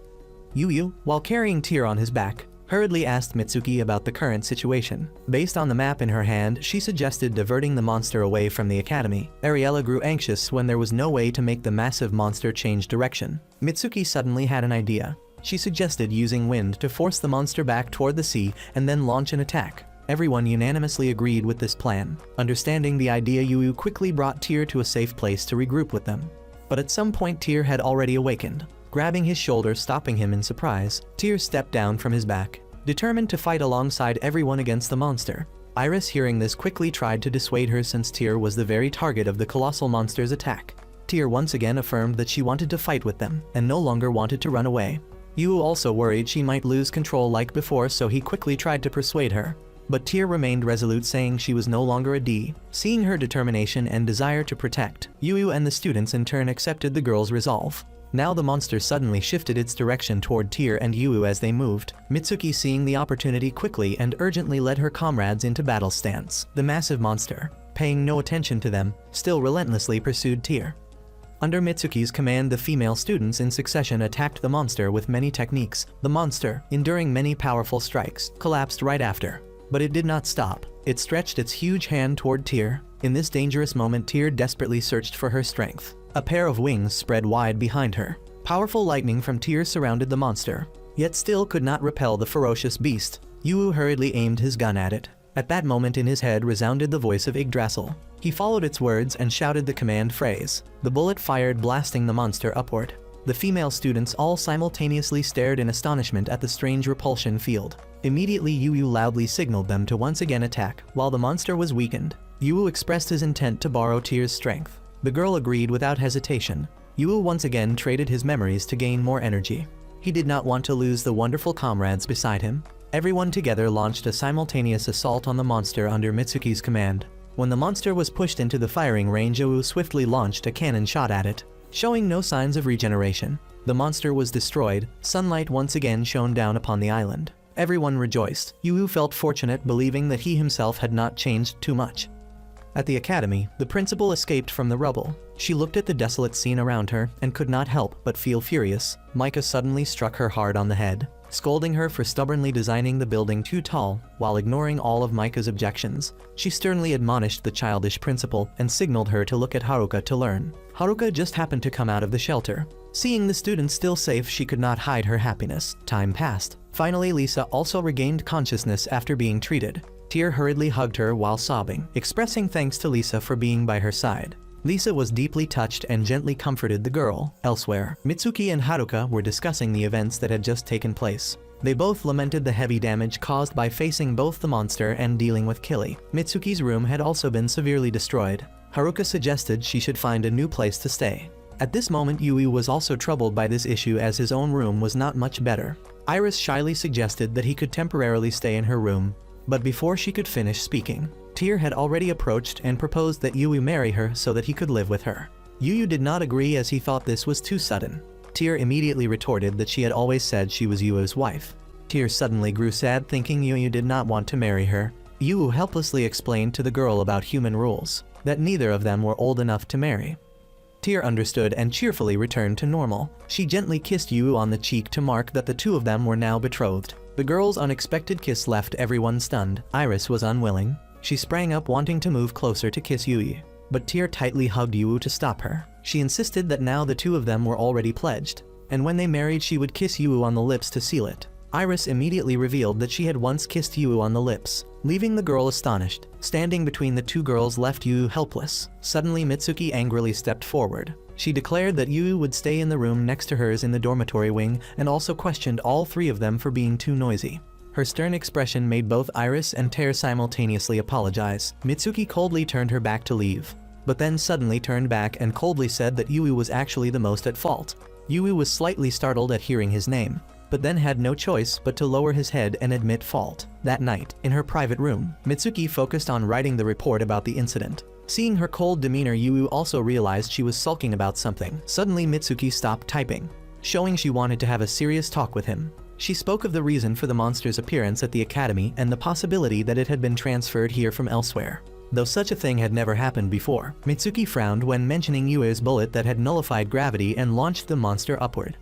Yu, while carrying Tear on his back, hurriedly asked Mitsuki about the current situation. Based on the map in her hand, she suggested diverting the monster away from the academy. Ariella grew anxious when there was no way to make the massive monster change direction. Mitsuki suddenly had an idea. She suggested using wind to force the monster back toward the sea and then launch an attack. Everyone unanimously agreed with this plan. Understanding the idea, Yu quickly brought Tear to a safe place to regroup with them. But at some point, Tear had already awakened. Grabbing his shoulder, stopping him in surprise, Tear stepped down from his back, determined to fight alongside everyone against the monster. Iris, hearing this, quickly tried to dissuade her, since Tear was the very target of the colossal monster's attack. Tear once again affirmed that she wanted to fight with them, and no longer wanted to run away. Yu also worried she might lose control like before, so he quickly tried to persuade her. But Tear remained resolute, saying she was no longer a D. Seeing her determination and desire to protect, Yu and the students in turn accepted the girl's resolve. Now the monster suddenly shifted its direction toward Tear and Yu as they moved. Mitsuki, seeing the opportunity, quickly and urgently led her comrades into battle stance. The massive monster, paying no attention to them, still relentlessly pursued Tear. Under Mitsuki's command, the female students in succession attacked the monster with many techniques. The monster, enduring many powerful strikes, collapsed right after. But it did not stop. It stretched its huge hand toward Tear. In this dangerous moment, Tear desperately searched for her strength. A pair of wings spread wide behind her. Powerful lightning from Tear surrounded the monster, yet still could not repel the ferocious beast. Yu hurriedly aimed his gun at it. At that moment, in his head resounded the voice of Yggdrasil. He followed its words and shouted the command phrase. The bullet fired, blasting the monster upward. The female students all simultaneously stared in astonishment at the strange repulsion field. Immediately, Yu loudly signaled them to once again attack. While the monster was weakened, Yu expressed his intent to borrow Tear's strength. The girl agreed without hesitation. Yu once again traded his memories to gain more energy. He did not want to lose the wonderful comrades beside him. Everyone together launched a simultaneous assault on the monster under Mitsuki's command. When the monster was pushed into the firing range, Yu swiftly launched a cannon shot at it. Showing no signs of regeneration, the monster was destroyed. Sunlight once again shone down upon the island. Everyone rejoiced. Yu felt fortunate, believing that he himself had not changed too much. At the academy, the principal escaped from the rubble. She looked at the desolate scene around her and could not help but feel furious. Micah suddenly struck her hard on the head, scolding her for stubbornly designing the building too tall. While ignoring all of Micah's objections, she sternly admonished the childish principal and signaled her to look at Haruka to learn. Haruka just happened to come out of the shelter. Seeing the students still safe, she could not hide her happiness. Time passed. Finally, Lisa also regained consciousness after being treated. Tear hurriedly hugged her while sobbing, expressing thanks to Lisa for being by her side. Lisa was deeply touched and gently comforted the girl. Elsewhere, Mitsuki and Haruka were discussing the events that had just taken place. They both lamented the heavy damage caused by facing both the monster and dealing with Killy. Mitsuki's room had also been severely destroyed. Haruka suggested she should find a new place to stay. At this moment, Yui was also troubled by this issue as his own room was not much better. Iris shyly suggested that he could temporarily stay in her room, but before she could finish speaking, Tear had already approached and proposed that Yui marry her so that he could live with her. Yui did not agree as he thought this was too sudden. Tear immediately retorted that she had always said she was Yuu's wife. Tear suddenly grew sad, thinking Yui did not want to marry her. Yui helplessly explained to the girl about human rules, that neither of them were old enough to marry. Tear understood and cheerfully returned to normal. She gently kissed Yui on the cheek to mark that the two of them were now betrothed. The girl's unexpected kiss left everyone stunned. Iris was unwilling. She sprang up, wanting to move closer to kiss Yui, but Tear tightly hugged Yui to stop her. She insisted that now the two of them were already pledged, and when they married she would kiss Yui on the lips to seal it. Iris immediately revealed that she had once kissed Yui on the lips, leaving the girl astonished. Standing between the two girls left Yui helpless. Suddenly Mitsuki angrily stepped forward. She declared that Yui would stay in the room next to hers in the dormitory wing, and also questioned all three of them for being too noisy. Her stern expression made both Iris and Tear simultaneously apologize. Mitsuki coldly turned her back to leave, but then suddenly turned back and coldly said that Yui was actually the most at fault. Yui was slightly startled at hearing his name, but then had no choice but to lower his head and admit fault. That night, in her private room, Mitsuki focused on writing the report about the incident. Seeing her cold demeanor, Yui also realized she was sulking about something. Suddenly Mitsuki stopped typing, showing she wanted to have a serious talk with him. She spoke of the reason for the monster's appearance at the academy and the possibility that it had been transferred here from elsewhere, though such a thing had never happened before. Mitsuki frowned when mentioning Yui's bullet that had nullified gravity and launched the monster upward.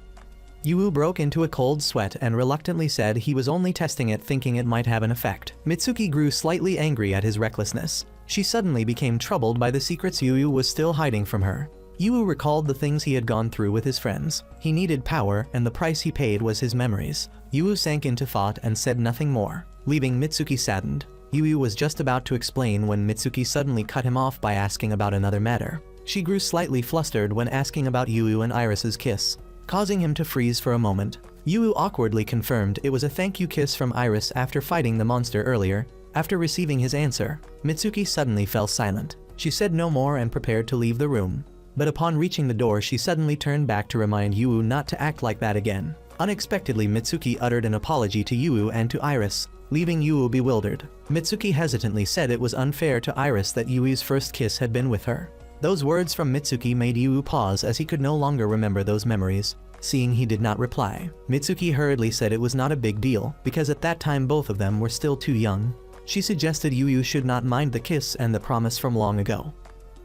Yui broke into a cold sweat and reluctantly said he was only testing it, thinking it might have an effect. Mitsuki grew slightly angry at his recklessness. She suddenly became troubled by the secrets Yui was still hiding from her. Yui recalled the things he had gone through with his friends. He needed power, and the price he paid was his memories. Yui sank into thought and said nothing more, leaving Mitsuki saddened. Yui was just about to explain when Mitsuki suddenly cut him off by asking about another matter. She grew slightly flustered when asking about Yui and Iris's kiss, causing him to freeze for a moment. Yui awkwardly confirmed it was a thank you kiss from Iris after fighting the monster earlier. After receiving his answer, Mitsuki suddenly fell silent. She said no more and prepared to leave the room. But upon reaching the door, she suddenly turned back to remind Yui not to act like that again. Unexpectedly, Mitsuki uttered an apology to Yui and to Iris, leaving Yui bewildered. Mitsuki hesitantly said it was unfair to Iris that Yui's first kiss had been with her. Those words from Mitsuki made Yui pause as he could no longer remember those memories. Seeing he did not reply, Mitsuki hurriedly said it was not a big deal, because at that time both of them were still too young. She suggested Yui should not mind the kiss and the promise from long ago.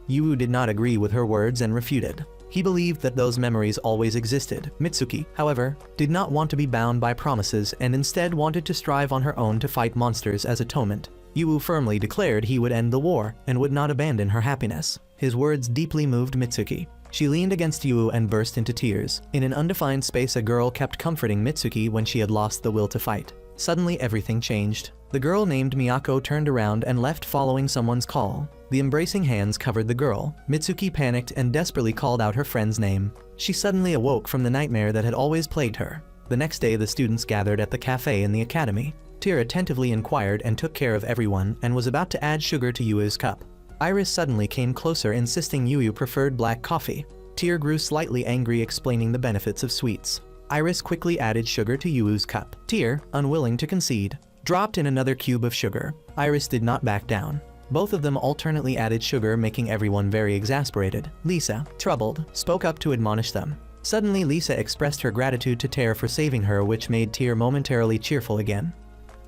Yui did not agree with her words and refuted. He believed that those memories always existed. Mitsuki, however, did not want to be bound by promises and instead wanted to strive on her own to fight monsters as atonement. Yui firmly declared he would end the war and would not abandon her happiness. His words deeply moved Mitsuki. She leaned against Yui and burst into tears. In an undefined space, a girl kept comforting Mitsuki when she had lost the will to fight. Suddenly everything changed. The girl named Miyako turned around and left following someone's call. The embracing hands covered the girl. Mitsuki panicked and desperately called out her friend's name. She suddenly awoke from the nightmare that had always plagued her. The next day, the students gathered at the cafe in the academy. Tear attentively inquired and took care of everyone and was about to add sugar to Yui's cup. Iris suddenly came closer, insisting Yui preferred black coffee. Tear grew slightly angry, explaining the benefits of sweets. Iris quickly added sugar to Yui's cup. Tear, unwilling to concede, dropped in another cube of sugar. Iris did not back down. Both of them alternately added sugar, making everyone very exasperated. Lisa, troubled, spoke up to admonish them. Suddenly Lisa expressed her gratitude to Tear for saving her, which made Tear momentarily cheerful again.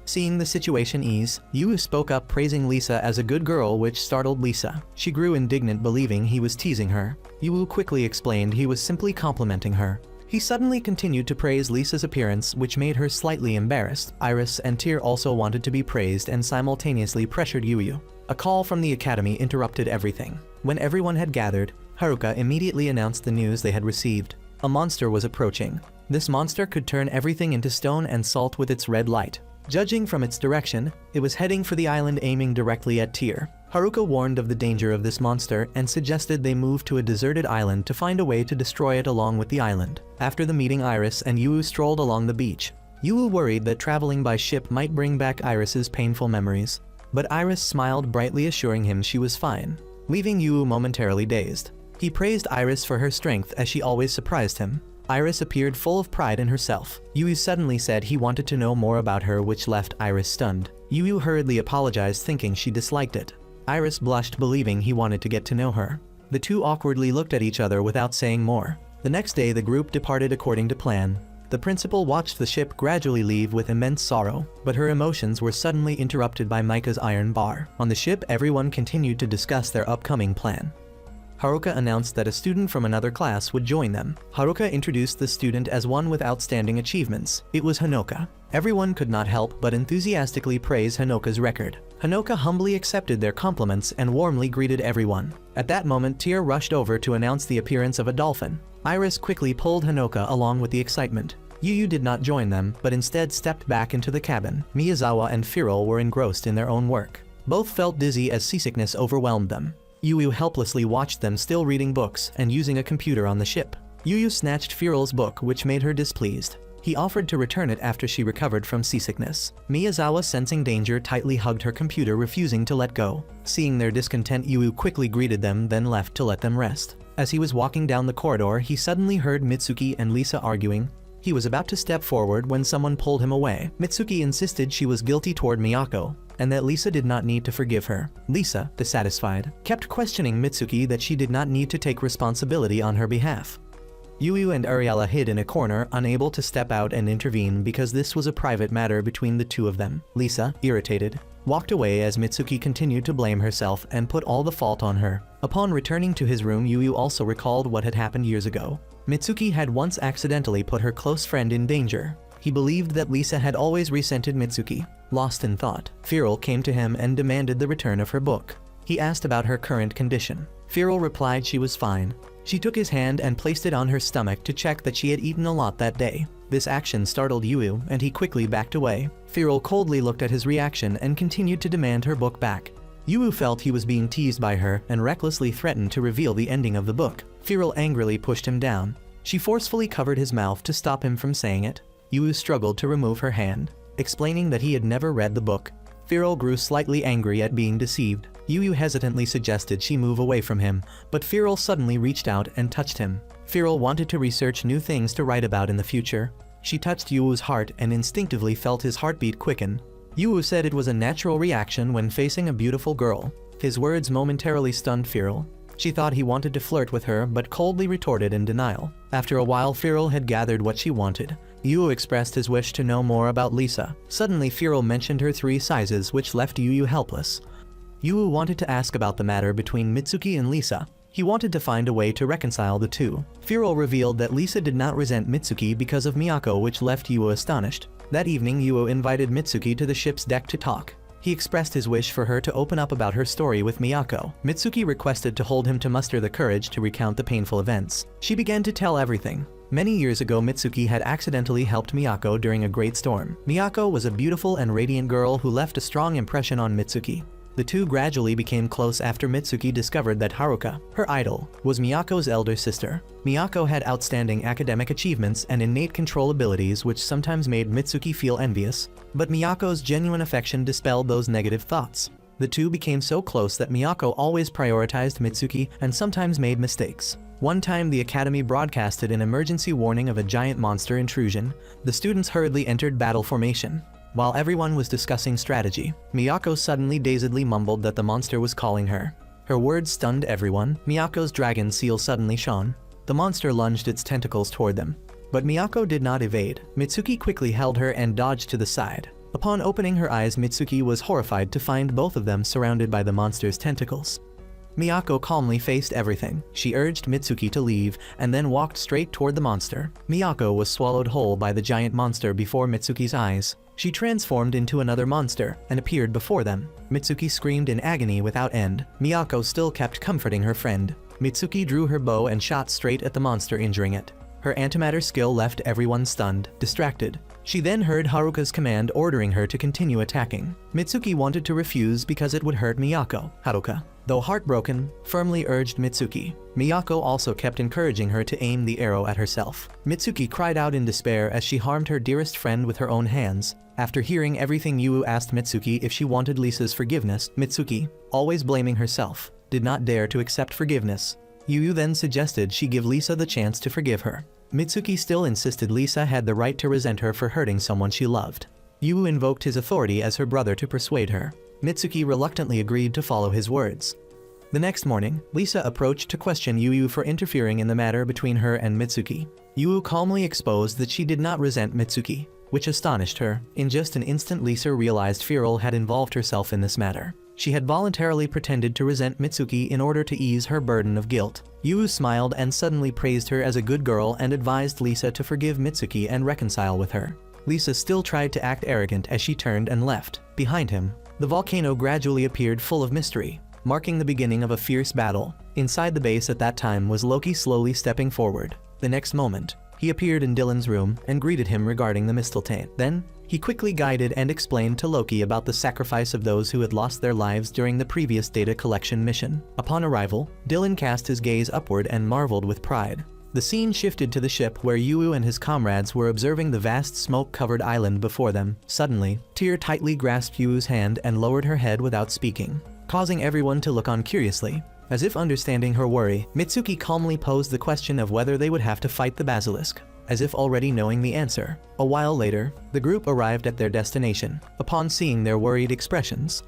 Seeing the situation ease, Yui spoke up, praising Lisa as a good girl, which startled Lisa. She grew indignant, believing he was teasing her. Yui quickly explained he was simply complimenting her. He suddenly continued to praise Lisa's appearance, which made her slightly embarrassed. Iris and Tear also wanted to be praised and simultaneously pressured Yui. A call from the academy interrupted everything. When everyone had gathered, Haruka immediately announced the news they had received. A monster was approaching. This monster could turn everything into stone and salt with its red light. Judging from its direction, it was heading for the island, aiming directly at Tyr. Haruka warned of the danger of this monster and suggested they move to a deserted island to find a way to destroy it along with the island. After the meeting, Iris and Yu strolled along the beach. Yu worried that traveling by ship might bring back Iris's painful memories. But Iris smiled brightly, assuring him she was fine, leaving Yu momentarily dazed. He praised Iris for her strength, as she always surprised him. Iris appeared full of pride in herself. Yu suddenly said he wanted to know more about her, which left Iris stunned. Yu hurriedly apologized, thinking she disliked it. Iris blushed, believing he wanted to get to know her. The two awkwardly looked at each other without saying more. The next day, the group departed according to plan. The principal watched the ship gradually leave with immense sorrow, but her emotions were suddenly interrupted by Micah's iron bar. On the ship, everyone continued to discuss their upcoming plan. Haruka announced that a student from another class would join them. Haruka introduced the student as one with outstanding achievements. It was Hanoka. Everyone could not help but enthusiastically praise Hanoka's record. Hanoka humbly accepted their compliments and warmly greeted everyone. At that moment, Tyr rushed over to announce the appearance of a dolphin. Iris quickly pulled Hanoka along with the excitement. Yu did not join them, but instead stepped back into the cabin. Miyazawa and Firol were engrossed in their own work. Both felt dizzy as seasickness overwhelmed them. Yu helplessly watched them, still reading books and using a computer on the ship. Yu snatched Firol's book, which made her displeased. He offered to return it after she recovered from seasickness. Miyazawa, sensing danger, tightly hugged her computer, refusing to let go. Seeing their discontent, Yu quickly greeted them, then left to let them rest. As he was walking down the corridor, he suddenly heard Mitsuki and Lisa arguing. He was about to step forward when someone pulled him away. Mitsuki insisted she was guilty toward Miyako, and that Lisa did not need to forgive her. Lisa, dissatisfied, kept questioning Mitsuki that she did not need to take responsibility on her behalf. Yu and Ariella hid in a corner, unable to step out and intervene because this was a private matter between the two of them. Lisa, irritated, walked away as Mitsuki continued to blame herself and put all the fault on her. Upon returning to his room, Yu also recalled what had happened years ago. Mitsuki had once accidentally put her close friend in danger. He believed that Lisa had always resented Mitsuki. Lost in thought, Firol came to him and demanded the return of her book. He asked about her current condition. Firol replied she was fine. She took his hand and placed it on her stomach to check that she had eaten a lot that day. This action startled Yu, and he quickly backed away. Firol coldly looked at his reaction and continued to demand her book back. Yu felt he was being teased by her and recklessly threatened to reveal the ending of the book. Firol angrily pushed him down. She forcefully covered his mouth to stop him from saying it. Yu struggled to remove her hand, explaining that he had never read the book. Firol grew slightly angry at being deceived. Yu hesitantly suggested she move away from him, but Firol suddenly reached out and touched him. Firol wanted to research new things to write about in the future. She touched Yu's heart and instinctively felt his heartbeat quicken. Yu said it was a natural reaction when facing a beautiful girl. His words momentarily stunned Firol. She thought he wanted to flirt with her, but coldly retorted in denial. After a while, Firol had gathered what she wanted. Yu expressed his wish to know more about Lisa. Suddenly, Firol mentioned her 3 sizes, which left Yu helpless. Yu wanted to ask about the matter between Mitsuki and Lisa. He wanted to find a way to reconcile the two. Firol revealed that Lisa did not resent Mitsuki because of Miyako, which left Yu astonished. That evening, Yu invited Mitsuki to the ship's deck to talk. He expressed his wish for her to open up about her story with Miyako. Mitsuki requested to hold him to muster the courage to recount the painful events. She began to tell everything. Many years ago, Mitsuki had accidentally helped Miyako during a great storm. Miyako was a beautiful and radiant girl who left a strong impression on Mitsuki. The two gradually became close after Mitsuki discovered that Haruka, her idol, was Miyako's elder sister. Miyako had outstanding academic achievements and innate control abilities, which sometimes made Mitsuki feel envious, but Miyako's genuine affection dispelled those negative thoughts. The two became so close that Miyako always prioritized Mitsuki and sometimes made mistakes. One time, the academy broadcasted an emergency warning of a giant monster intrusion. The students hurriedly entered battle formation. While everyone was discussing strategy, Miyako suddenly dazedly mumbled that the monster was calling her. Her words stunned everyone. Miyako's dragon seal suddenly shone. The monster lunged its tentacles toward them. But Miyako did not evade. Mitsuki quickly held her and dodged to the side. Upon opening her eyes, Mitsuki was horrified to find both of them surrounded by the monster's tentacles. Miyako calmly faced everything. She urged Mitsuki to leave and then walked straight toward the monster. Miyako was swallowed whole by the giant monster before Mitsuki's eyes. She transformed into another monster and appeared before them. Mitsuki screamed in agony without end. Miyako still kept comforting her friend. Mitsuki drew her bow and shot straight at the monster, injuring it. Her antimatter skill left everyone stunned, distracted. She then heard Haruka's command ordering her to continue attacking. Mitsuki wanted to refuse because it would hurt Miyako. Haruka, though heartbroken, firmly urged Mitsuki. Miyako also kept encouraging her to aim the arrow at herself. Mitsuki cried out in despair as she harmed her dearest friend with her own hands. After hearing everything, Yu asked Mitsuki if she wanted Lisa's forgiveness. Mitsuki, always blaming herself, did not dare to accept forgiveness. Yu then suggested she give Lisa the chance to forgive her. Mitsuki still insisted Lisa had the right to resent her for hurting someone she loved. Yu invoked his authority as her brother to persuade her. Mitsuki reluctantly agreed to follow his words. The next morning, Lisa approached to question Yu for interfering in the matter between her and Mitsuki. Yu calmly exposed that she did not resent Mitsuki, which astonished her. In just an instant, Lisa realized Firul had involved herself in this matter. She had voluntarily pretended to resent Mitsuki in order to ease her burden of guilt. Yu smiled and suddenly praised her as a good girl and advised Lisa to forgive Mitsuki and reconcile with her. Lisa still tried to act arrogant as she turned and left. Behind him, the volcano gradually appeared full of mystery, marking the beginning of a fierce battle. Inside the base at that time was Loki slowly stepping forward. The next moment, he appeared in Dylan's room and greeted him regarding the mistletoe. Then, he quickly guided and explained to Loki about the sacrifice of those who had lost their lives during the previous data collection mission. Upon arrival, Dylan cast his gaze upward and marveled with pride. The scene shifted to the ship where Yu and his comrades were observing the vast smoke-covered island before them. Suddenly, Tyr tightly grasped Yu's hand and lowered her head without speaking, causing everyone to look on curiously. As if understanding her worry, Mitsuki calmly posed the question of whether they would have to fight the basilisk, as if already knowing the answer. A while later, the group arrived at their destination. Upon seeing their worried expressions,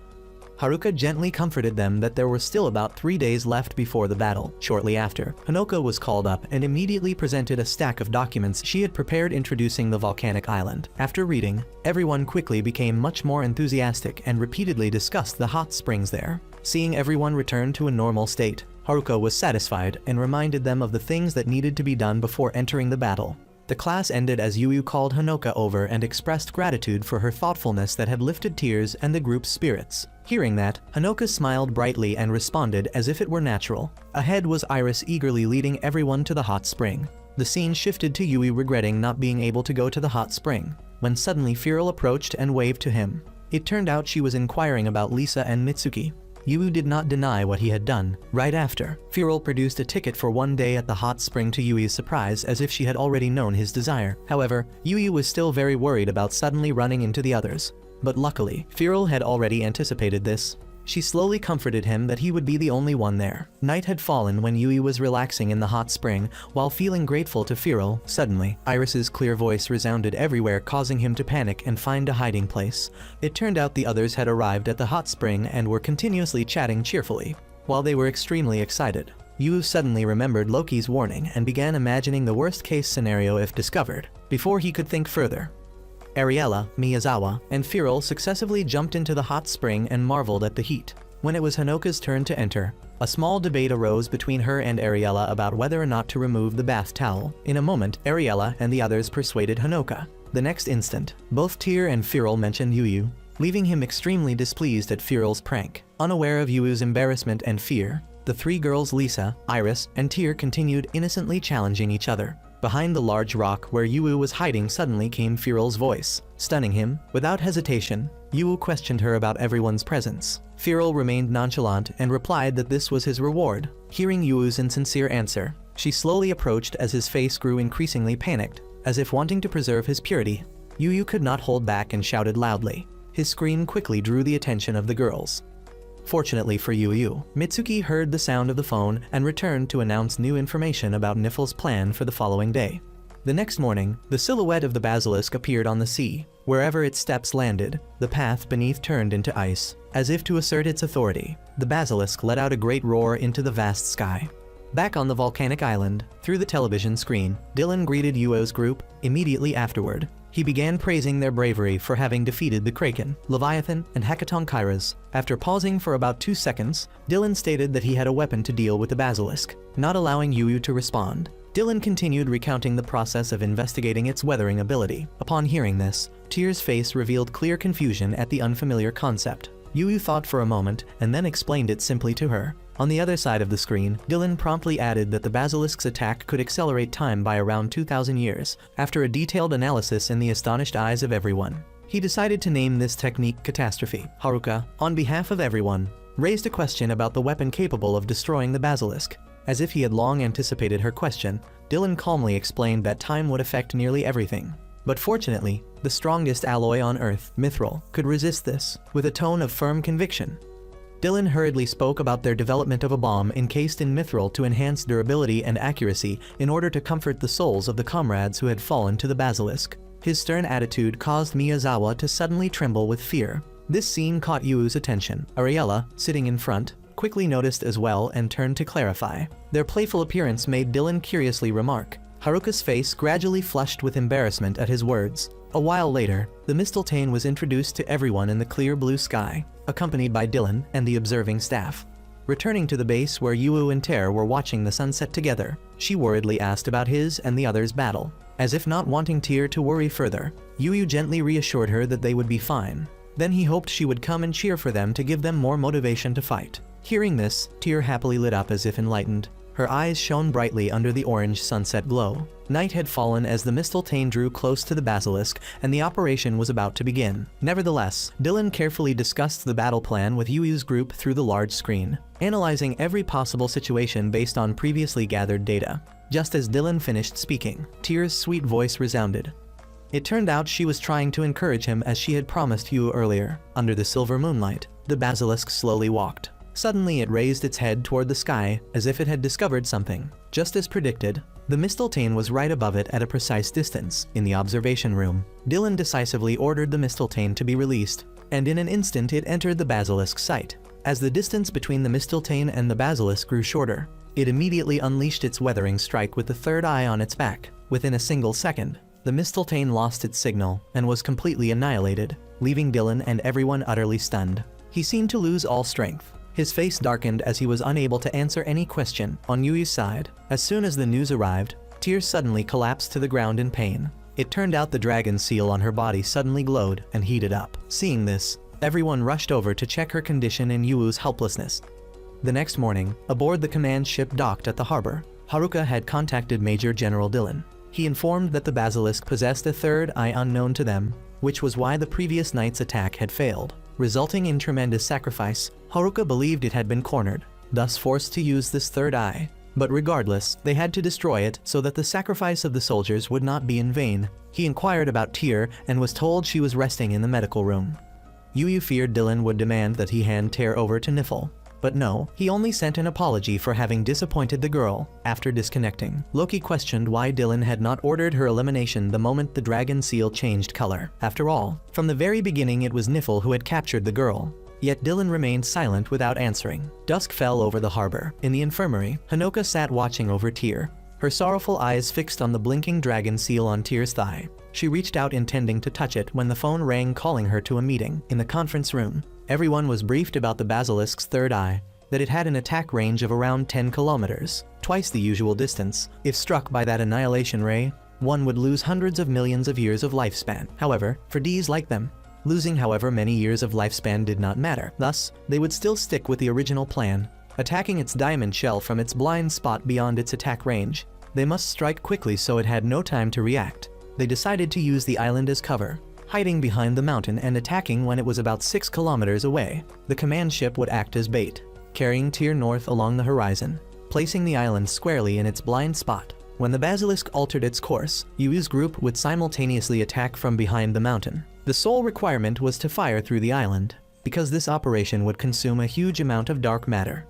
Haruka gently comforted them that there were still about 3 days left before the battle. Shortly after, Honoka was called up and immediately presented a stack of documents she had prepared introducing the volcanic island. After reading, everyone quickly became much more enthusiastic and repeatedly discussed the hot springs there. Seeing everyone return to a normal state, Haruka was satisfied and reminded them of the things that needed to be done before entering the battle. The class ended as Yu called Honoka over and expressed gratitude for her thoughtfulness that had lifted tears and the group's spirits. Hearing that, Honoka smiled brightly and responded as if it were natural. Ahead was Iris eagerly leading everyone to the hot spring. The scene shifted to Yui regretting not being able to go to the hot spring, when suddenly Firul approached and waved to him. It turned out she was inquiring about Lisa and Mitsuki. Yu did not deny what he had done. Right after, Firul produced a ticket for 1 day at the hot spring to Yui's surprise, as if she had already known his desire. However, Yui was still very worried about suddenly running into the others. But luckily, Firul had already anticipated this. She slowly comforted him that he would be the only one there. Night had fallen when Yui was relaxing in the hot spring. While feeling grateful to Firul, suddenly, Iris's clear voice resounded everywhere, causing him to panic and find a hiding place. It turned out the others had arrived at the hot spring and were continuously chatting cheerfully. While they were extremely excited, Yu suddenly remembered Loki's warning and began imagining the worst-case scenario if discovered. Before he could think further, Ariella, Miyazawa, and Firul successively jumped into the hot spring and marveled at the heat. When it was Honoka's turn to enter, a small debate arose between her and Ariella about whether or not to remove the bath towel. In a moment, Ariella and the others persuaded Honoka. The next instant, both Tyr and Firul mentioned Yu, leaving him extremely displeased at Firul's prank. Unaware of Yu's embarrassment and fear, the three girls Lisa, Iris, and Tyr continued innocently challenging each other. Behind the large rock where Yu was hiding suddenly came Firul's voice. Stunning him, without hesitation, Yu questioned her about everyone's presence. Firul remained nonchalant and replied that this was his reward. Hearing Yu's insincere answer, she slowly approached as his face grew increasingly panicked, as if wanting to preserve his purity. Yu could not hold back and shouted loudly. His scream quickly drew the attention of the girls. Fortunately for Yu, Mitsuki heard the sound of the phone and returned to announce new information about Nifl's plan for the following day. The next morning, the silhouette of the basilisk appeared on the sea. Wherever its steps landed, the path beneath turned into ice. As if to assert its authority, the basilisk let out a great roar into the vast sky. Back on the volcanic island, through the television screen, Dylan greeted Yuo's group. Immediately afterward, he began praising their bravery for having defeated the Kraken, Leviathan, and Hekatonchires. After pausing for about 2 seconds, Dylan stated that he had a weapon to deal with the basilisk, not allowing Yu to respond. Dylan continued recounting the process of investigating its weathering ability. Upon hearing this, Tyr's face revealed clear confusion at the unfamiliar concept. Yu thought for a moment and then explained it simply to her. On the other side of the screen, Dylan promptly added that the basilisk's attack could accelerate time by around 2,000 years. After a detailed analysis in the astonished eyes of everyone, he decided to name this technique Catastrophe. Haruka, on behalf of everyone, raised a question about the weapon capable of destroying the basilisk. As if he had long anticipated her question, Dylan calmly explained that time would affect nearly everything. But fortunately, the strongest alloy on Earth, mithril, could resist this, with a tone of firm conviction. Dylan hurriedly spoke about their development of a bomb encased in mithril to enhance durability and accuracy in order to comfort the souls of the comrades who had fallen to the basilisk. His stern attitude caused Miyazawa to suddenly tremble with fear. This scene caught Yuu's attention. Ariella, sitting in front, quickly noticed as well and turned to clarify. Their playful appearance made Dylan curiously remark. Haruka's face gradually flushed with embarrassment at his words. A while later, the mistletoe was introduced to everyone in the clear blue sky, accompanied by Dylan and the observing staff. Returning to the base where Yuu and Ter were watching the sunset together, she worriedly asked about his and the others' battle. As if not wanting Ter to worry further, Yuu gently reassured her that they would be fine. Then he hoped she would come and cheer for them to give them more motivation to fight. Hearing this, Ter happily lit up as if enlightened. Her eyes shone brightly under the orange sunset glow. Night had fallen as the mistletoe drew close to the basilisk, and the operation was about to begin. Nevertheless, Dylan carefully discussed the battle plan with Yuu's group through the large screen, analyzing every possible situation based on previously gathered data. Just as Dylan finished speaking, Ter's sweet voice resounded. It turned out she was trying to encourage him as she had promised Yuu earlier. Under the silver moonlight, the basilisk slowly walked. Suddenly it raised its head toward the sky, as if it had discovered something. Just as predicted, the mistletoe was right above it at a precise distance, in the observation room. Dylan decisively ordered the mistletoe to be released, and in an instant it entered the basilisk's sight. As the distance between the mistletoe and the basilisk grew shorter, it immediately unleashed its weathering strike with the third eye on its back. Within a single second, the mistletoe lost its signal and was completely annihilated, leaving Dylan and everyone utterly stunned. He seemed to lose all strength. His face darkened as he was unable to answer any question on Yuu's side. As soon as the news arrived, Ter suddenly collapsed to the ground in pain. It turned out the dragon seal on her body suddenly glowed and heated up. Seeing this, everyone rushed over to check her condition and Yuu's helplessness. The next morning, aboard the command ship docked at the harbor, Haruka had contacted Major General Dylan. He informed that the basilisk possessed a third eye unknown to them, which was why the previous night's attack had failed. Resulting in tremendous sacrifice, Haruka believed it had been cornered, thus forced to use this third eye. But regardless, they had to destroy it so that the sacrifice of the soldiers would not be in vain. He inquired about Ter and was told she was resting in the medical room. Yuu feared Dylan would demand that he hand Ter over to Nifl. But no, he only sent an apology for having disappointed the girl. After disconnecting, Loki questioned why Dylan had not ordered her elimination the moment the dragon seal changed color. After all, from the very beginning it was Nifl who had captured the girl. Yet Dylan remained silent without answering. Dusk fell over the harbor. In the infirmary, Hanoka sat watching over Ter, her sorrowful eyes fixed on the blinking dragon seal on Ter's thigh. She reached out intending to touch it when the phone rang calling her to a meeting. In the conference room, everyone was briefed about the basilisk's third eye, that it had an attack range of around 10 kilometers, twice the usual distance. If struck by that annihilation ray, one would lose hundreds of millions of years of lifespan. However, for Ds like them, losing however many years of lifespan did not matter. Thus, they would still stick with the original plan, attacking its diamond shell from its blind spot beyond its attack range. They must strike quickly so it had no time to react. They decided to use the island as cover, hiding behind the mountain and attacking when it was about 6 kilometers away. The command ship would act as bait, carrying Ter north along the horizon, placing the island squarely in its blind spot. When the basilisk altered its course, Yuu's group would simultaneously attack from behind the mountain. The sole requirement was to fire through the island, because this operation would consume a huge amount of dark matter.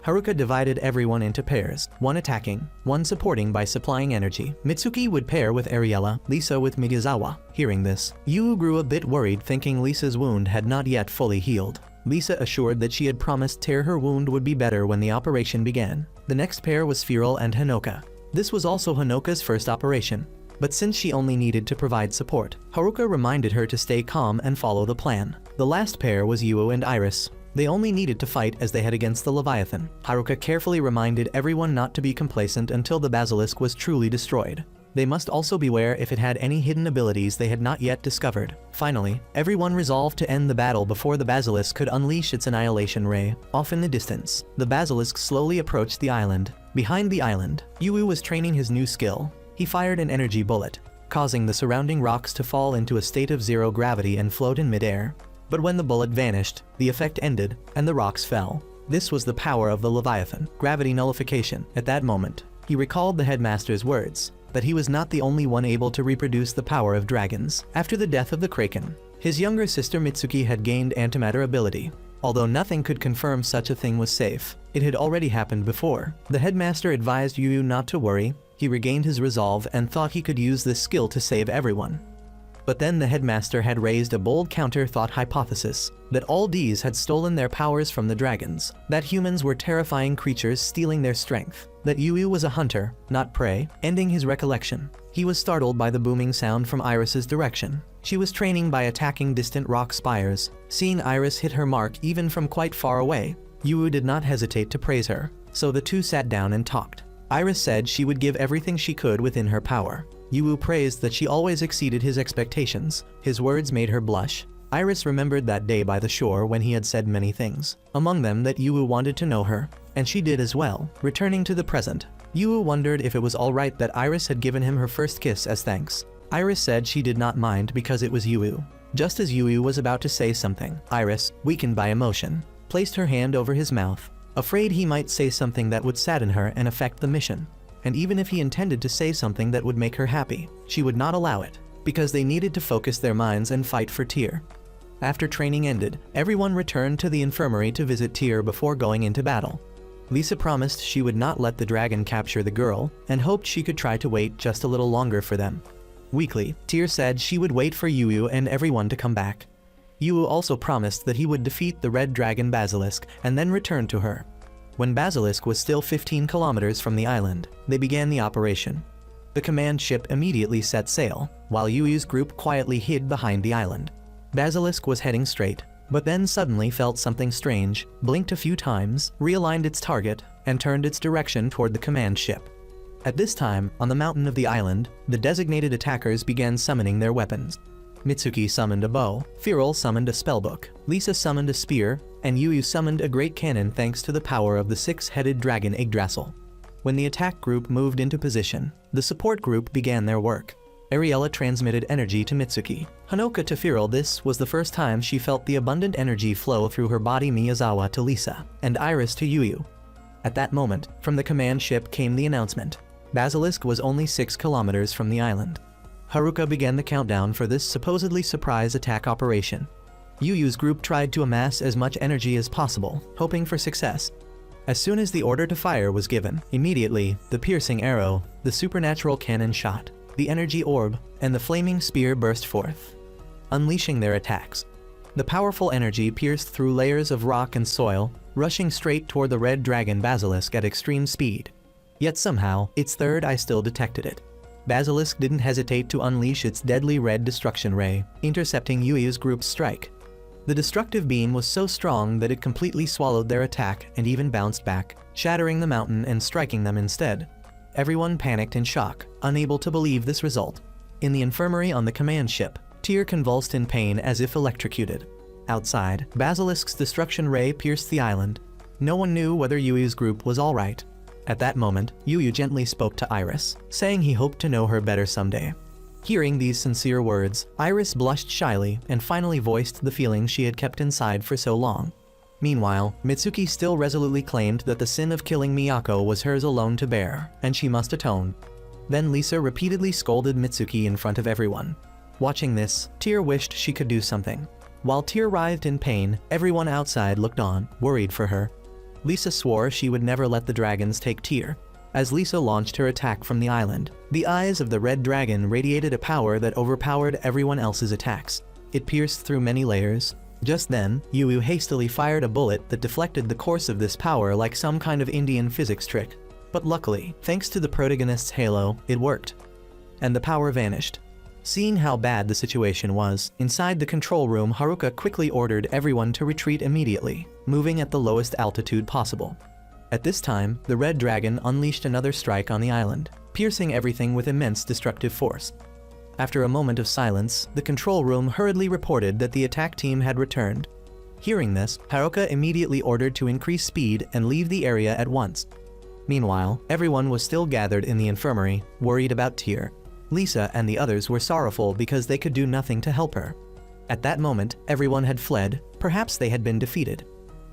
Haruka divided everyone into pairs, one attacking, one supporting by supplying energy. Mitsuki would pair with Ariella, Lisa with Miyazawa. Hearing this, Yuu grew a bit worried, thinking Lisa's wound had not yet fully healed. Lisa assured that she had promised Ter her wound would be better when the operation began. The next pair was Feral and Hanoka. This was also Hanoka's first operation, but since she only needed to provide support, Haruka reminded her to stay calm and follow the plan. The last pair was Yuu and Iris. They only needed to fight as they had against the Leviathan. Haruka carefully reminded everyone not to be complacent until the basilisk was truly destroyed. They must also beware if it had any hidden abilities they had not yet discovered. Finally, everyone resolved to end the battle before the basilisk could unleash its annihilation ray. Off in the distance, the basilisk slowly approached the island. Behind the island, Yu was training his new skill. He fired an energy bullet, causing the surrounding rocks to fall into a state of zero gravity and float in midair. But when the bullet vanished, the effect ended, and the rocks fell. This was the power of the Leviathan, gravity nullification. At that moment, he recalled the headmaster's words, that he was not the only one able to reproduce the power of dragons. After the death of the Kraken, his younger sister Mitsuki had gained antimatter ability. Although nothing could confirm such a thing was safe, it had already happened before. The headmaster advised Yu not to worry. He regained his resolve and thought he could use this skill to save everyone. But then the headmaster had raised a bold counter-thought hypothesis, that all these had stolen their powers from the dragons, that humans were terrifying creatures stealing their strength, that Yu was a hunter, not prey. Ending his recollection, he was startled by the booming sound from Iris's direction. She was training by attacking distant rock spires. Seeing Iris hit her mark even from quite far away, Yu did not hesitate to praise her, so the two sat down and talked. Iris said she would give everything she could within her power. Yu praised that she always exceeded his expectations. His words made her blush. Iris remembered that day by the shore when he had said many things, among them that Yu wanted to know her, and she did as well. Returning to the present, Yu wondered if it was alright that Iris had given him her first kiss as thanks. Iris said she did not mind because it was Yu. Just as Yu was about to say something, Iris, weakened by emotion, placed her hand over his mouth, afraid he might say something that would sadden her and affect the mission. And even if he intended to say something that would make her happy, she would not allow it, because they needed to focus their minds and fight for Tyr. After training ended, everyone returned to the infirmary to visit Tyr before going into battle. Lisa promised she would not let the dragon capture the girl, and hoped she could try to wait just a little longer for them. Weakly, Tyr said she would wait for Yu and everyone to come back. Yu also promised that he would defeat the red dragon Basilisk and then return to her. When Basilisk was still 15 kilometers from the island, they began the operation. The command ship immediately set sail, while Yu's group quietly hid behind the island. Basilisk was heading straight, but then suddenly felt something strange, blinked a few times, realigned its target, and turned its direction toward the command ship. At this time, on the mountain of the island, the designated attackers began summoning their weapons. Mitsuki summoned a bow, Firil summoned a spellbook, Lisa summoned a spear, and Yu summoned a great cannon thanks to the power of the six-headed dragon Yggdrasil. When the attack group moved into position, the support group began their work. Ariella transmitted energy to Mitsuki, Hanoka to Firil. This was the first time she felt the abundant energy flow through her body. Miyazawa to Lisa, and Iris to Yu. At that moment, from the command ship came the announcement. Basilisk was only 6 kilometers from the island. Haruka began the countdown for this supposedly surprise attack operation. Yu's group tried to amass as much energy as possible, hoping for success. As soon as the order to fire was given, immediately, the piercing arrow, the supernatural cannon shot, the energy orb, and the flaming spear burst forth, unleashing their attacks. The powerful energy pierced through layers of rock and soil, rushing straight toward the red dragon Basilisk at extreme speed. Yet somehow, its third eye still detected it. Basilisk didn't hesitate to unleash its deadly red destruction ray, intercepting Yu's group's strike. The destructive beam was so strong that it completely swallowed their attack and even bounced back, shattering the mountain and striking them instead. Everyone panicked in shock, unable to believe this result. In the infirmary on the command ship, Tyr convulsed in pain as if electrocuted. Outside, Basilisk's destruction ray pierced the island. No one knew whether Yu's group was alright. At that moment, Yu gently spoke to Iris, saying he hoped to know her better someday. Hearing these sincere words, Iris blushed shyly and finally voiced the feelings she had kept inside for so long. Meanwhile, Mitsuki still resolutely claimed that the sin of killing Miyako was hers alone to bear, and she must atone. Then Lisa repeatedly scolded Mitsuki in front of everyone. Watching this, Tyr wished she could do something. While Tyr writhed in pain, everyone outside looked on, worried for her. Lisa swore she would never let the dragons take Tyr. As Lisa launched her attack from the island, the eyes of the red dragon radiated a power that overpowered everyone else's attacks. It pierced through many layers. Just then, Yu hastily fired a bullet that deflected the course of this power like some kind of Indian physics trick. But luckily, thanks to the protagonist's halo, it worked. And the power vanished. Seeing how bad the situation was, inside the control room Haruka quickly ordered everyone to retreat immediately, moving at the lowest altitude possible. At this time, the red dragon unleashed another strike on the island, piercing everything with immense destructive force. After a moment of silence, the control room hurriedly reported that the attack team had returned. Hearing this, Haruka immediately ordered to increase speed and leave the area at once. Meanwhile, everyone was still gathered in the infirmary, worried about Tyr. Lisa and the others were sorrowful because they could do nothing to help her. At that moment, everyone had fled, perhaps they had been defeated.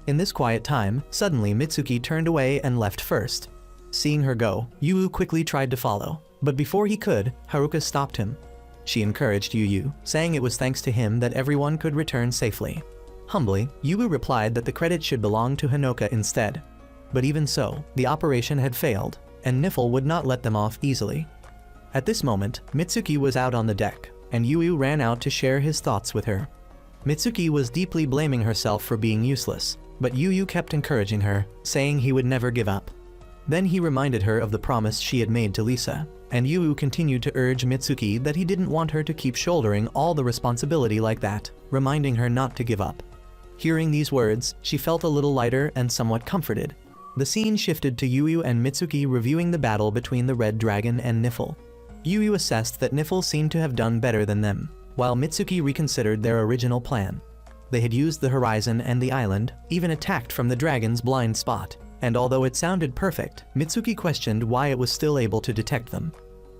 In this quiet time, suddenly Mitsuki turned away and left first. Seeing her go, Yu quickly tried to follow, but before he could, Haruka stopped him. She encouraged Yu, saying it was thanks to him that everyone could return safely. Humbly, Yu replied that the credit should belong to Hanoka instead. But even so, the operation had failed, and Niffle would not let them off easily. At this moment, Mitsuki was out on the deck, and Yu ran out to share his thoughts with her. Mitsuki was deeply blaming herself for being useless, but Yu kept encouraging her, saying he would never give up. Then he reminded her of the promise she had made to Lisa, and Yu continued to urge Mitsuki that he didn't want her to keep shouldering all the responsibility like that, reminding her not to give up. Hearing these words, she felt a little lighter and somewhat comforted. The scene shifted to Yu and Mitsuki reviewing the battle between the Red Dragon and Niffle. Yu assessed that Niffle seemed to have done better than them, while Mitsuki reconsidered their original plan. They had used the horizon and the island, even attacked from the dragon's blind spot, and although it sounded perfect, Mitsuki questioned why it was still able to detect them.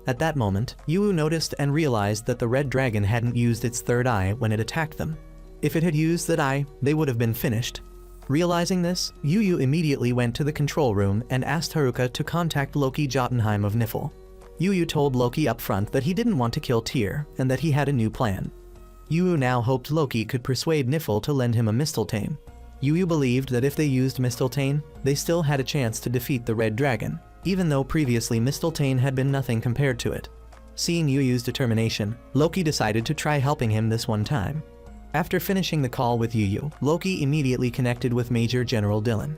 At that moment, Yu noticed and realized that the red dragon hadn't used its third eye when it attacked them. If it had used that eye, they would have been finished. Realizing this, Yu immediately went to the control room and asked Haruka to contact Loki Jotunheim of Niffle. Yu told Loki up front that he didn't want to kill Tyr, and that he had a new plan. Yu now hoped Loki could persuade Niffle to lend him a Mistletoe. Yu believed that if they used Mistletoe, they still had a chance to defeat the Red Dragon, even though previously Mistletoe had been nothing compared to it. Seeing Yu's determination, Loki decided to try helping him this one time. After finishing the call with Yu, Loki immediately connected with Major General Dylan.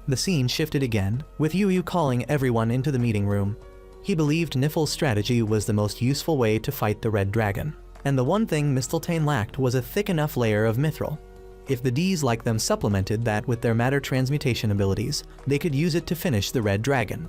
The scene shifted again, with Yu calling everyone into the meeting room. He believed Niffle's strategy was the most useful way to fight the Red Dragon, and the one thing Mistletoe lacked was a thick enough layer of mithril. If the Ds like them supplemented that with their matter transmutation abilities, they could use it to finish the Red Dragon.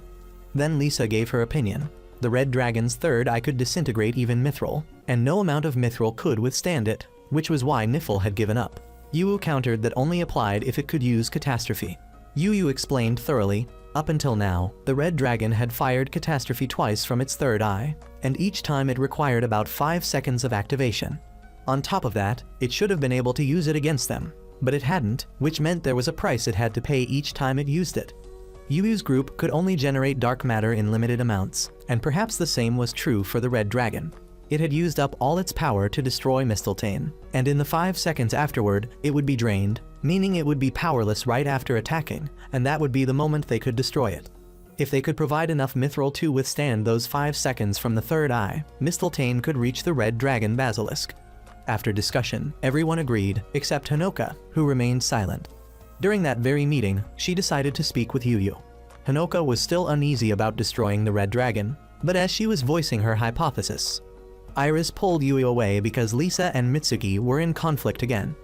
Then Lisa gave her opinion. The Red Dragon's third eye could disintegrate even mithril, and no amount of mithril could withstand it, which was why Niffle had given up. Yu countered that only applied if it could use Catastrophe. Yu explained thoroughly. Up until now, the Red Dragon had fired Catastrophe twice from its third eye, and each time it required about 5 seconds of activation. On top of that, it should have been able to use it against them, but it hadn't, which meant there was a price it had to pay each time it used it. Yu's group could only generate dark matter in limited amounts, and perhaps the same was true for the Red Dragon. It had used up all its power to destroy Mistletoe, and in the 5 seconds afterward, it would be drained, meaning it would be powerless right after attacking, and that would be the moment they could destroy it. If they could provide enough mithril to withstand those 5 seconds from the third eye, Mistletoe could reach the Red Dragon Basilisk. After discussion, everyone agreed, except Hanoka, who remained silent. During that very meeting, she decided to speak with Yu. Hanoka was still uneasy about destroying the Red Dragon, but as she was voicing her hypothesis, Iris pulled Yu away because Lisa and Mitsuki were in conflict again.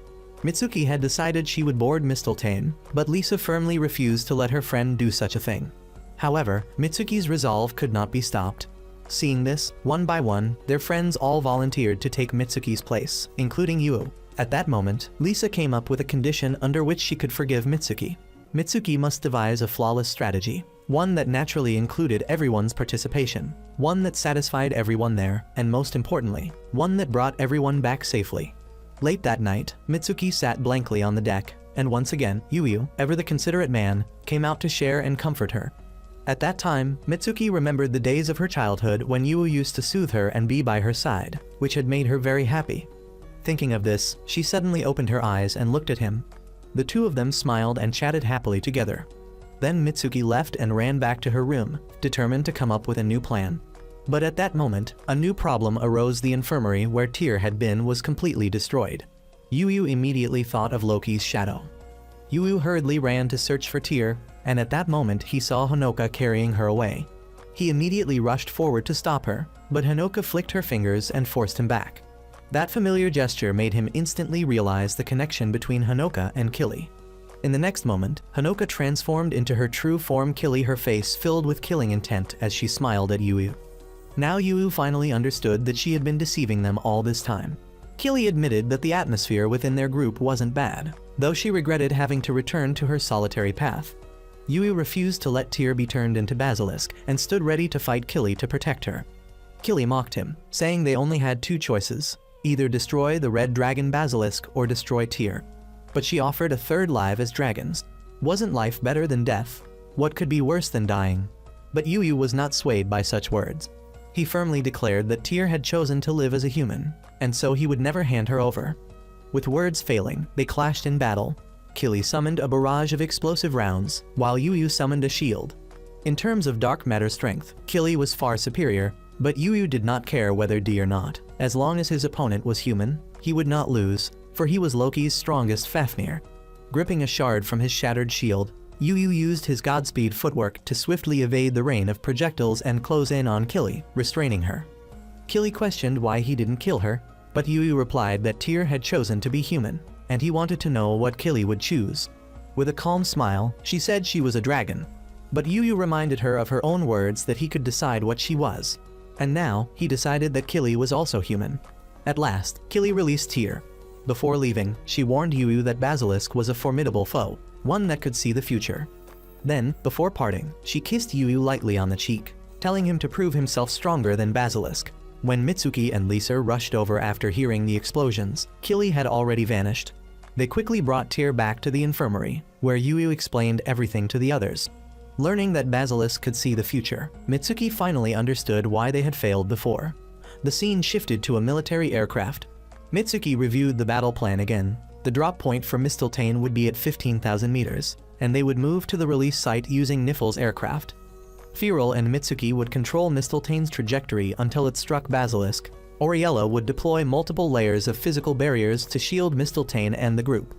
Mitsuki had decided she would board Mistletoe, but Lisa firmly refused to let her friend do such a thing. However, Mitsuki's resolve could not be stopped. Seeing this, one by one, their friends all volunteered to take Mitsuki's place, including Yu. At that moment, Lisa came up with a condition under which she could forgive Mitsuki. Mitsuki must devise a flawless strategy, one that naturally included everyone's participation, one that satisfied everyone there, and most importantly, one that brought everyone back safely. Late that night, Mitsuki sat blankly on the deck, and once again, Yu, ever the considerate man, came out to share and comfort her. At that time, Mitsuki remembered the days of her childhood when Yu used to soothe her and be by her side, which had made her very happy. Thinking of this, she suddenly opened her eyes and looked at him. The two of them smiled and chatted happily together. Then Mitsuki left and ran back to her room, determined to come up with a new plan. But at that moment, a new problem arose. The infirmary where Tyr had been was completely destroyed. Yu immediately thought of Loki's shadow. Yu hurriedly ran to search for Tyr, and at that moment he saw Hanoka carrying her away. He immediately rushed forward to stop her, but Hanoka flicked her fingers and forced him back. That familiar gesture made him instantly realize the connection between Hanoka and Kili. In the next moment, Hanoka transformed into her true form, Killy, her face filled with killing intent as she smiled at Yu Yu. Now Yu Yu finally understood that she had been deceiving them all this time. Killy admitted that the atmosphere within their group wasn't bad, though she regretted having to return to her solitary path. Yu Yu refused to let Tyr be turned into Basilisk and stood ready to fight Killy to protect her. Killy mocked him, saying they only had two choices: either destroy the Red Dragon Basilisk or destroy Tyr. But she offered a third life as dragons. Wasn't life better than death? What could be worse than dying? But Yu Yu was not swayed by such words. He firmly declared that Tyr had chosen to live as a human, and so he would never hand her over. With words failing, they clashed in battle. Killy summoned a barrage of explosive rounds, while Yu Yu summoned a shield. In terms of dark matter strength, Killy was far superior, but Yu Yu did not care whether D or not. As long as his opponent was human, he would not lose, for he was Loki's strongest Fafnir. Gripping a shard from his shattered shield, Yu Yu used his Godspeed footwork to swiftly evade the rain of projectiles and close in on Killy, restraining her. Killy questioned why he didn't kill her, but Yu Yu replied that Tyr had chosen to be human, and he wanted to know what Killy would choose. With a calm smile, she said she was a dragon. But Yu Yu reminded her of her own words that he could decide what she was. And now, he decided that Killy was also human. At last, Killy released Tyr. Before leaving, she warned Yu Yu that Basilisk was a formidable foe, one that could see the future. Then, before parting, she kissed Yu Yu lightly on the cheek, telling him to prove himself stronger than Basilisk. When Mitsuki and Lisa rushed over after hearing the explosions, Killy had already vanished. They quickly brought Tyr back to the infirmary, where Yu Yu explained everything to the others. Learning that Basilisk could see the future, Mitsuki finally understood why they had failed before. The scene shifted to a military aircraft. Mitsuki reviewed the battle plan again. The drop point for Mistletoe would be at 15,000 meters, and they would move to the release site using Nifl's aircraft. Firil and Mitsuki would control Mistletoe's trajectory until it struck Basilisk. Oriella would deploy multiple layers of physical barriers to shield Mistletoe and the group.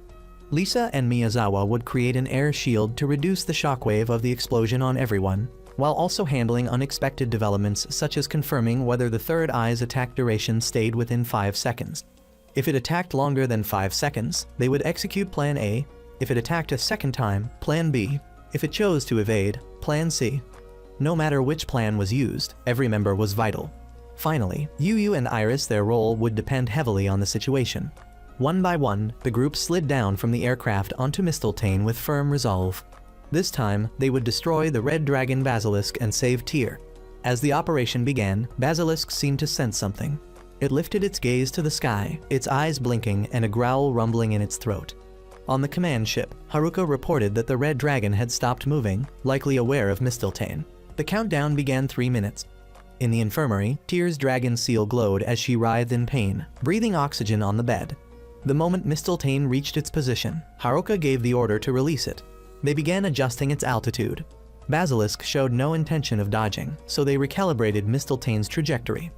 Lisa and Miyazawa would create an air shield to reduce the shockwave of the explosion on everyone, while also handling unexpected developments such as confirming whether the third eye's attack duration stayed within 5 seconds. If it attacked longer than 5 seconds, they would execute Plan A. If it attacked a second time, Plan B. If it chose to evade, Plan C. No matter which plan was used, every member was vital. Finally, Yu Yu and Iris, their role would depend heavily on the situation. One by one, the group slid down from the aircraft onto Mistletoe with firm resolve. This time, they would destroy the Red Dragon Basilisk and save Tyr. As the operation began, Basilisk seemed to sense something. It lifted its gaze to the sky, its eyes blinking and a growl rumbling in its throat. On the command ship, Haruka reported that the Red Dragon had stopped moving, likely aware of Mistletoe. The countdown began 3 minutes. In the infirmary, Tyr's dragon seal glowed as she writhed in pain, breathing oxygen on the bed. The moment Mistletoe reached its position, Haruka gave the order to release it. They began adjusting its altitude. Basilisk showed no intention of dodging, so they recalibrated Mistletoe's trajectory.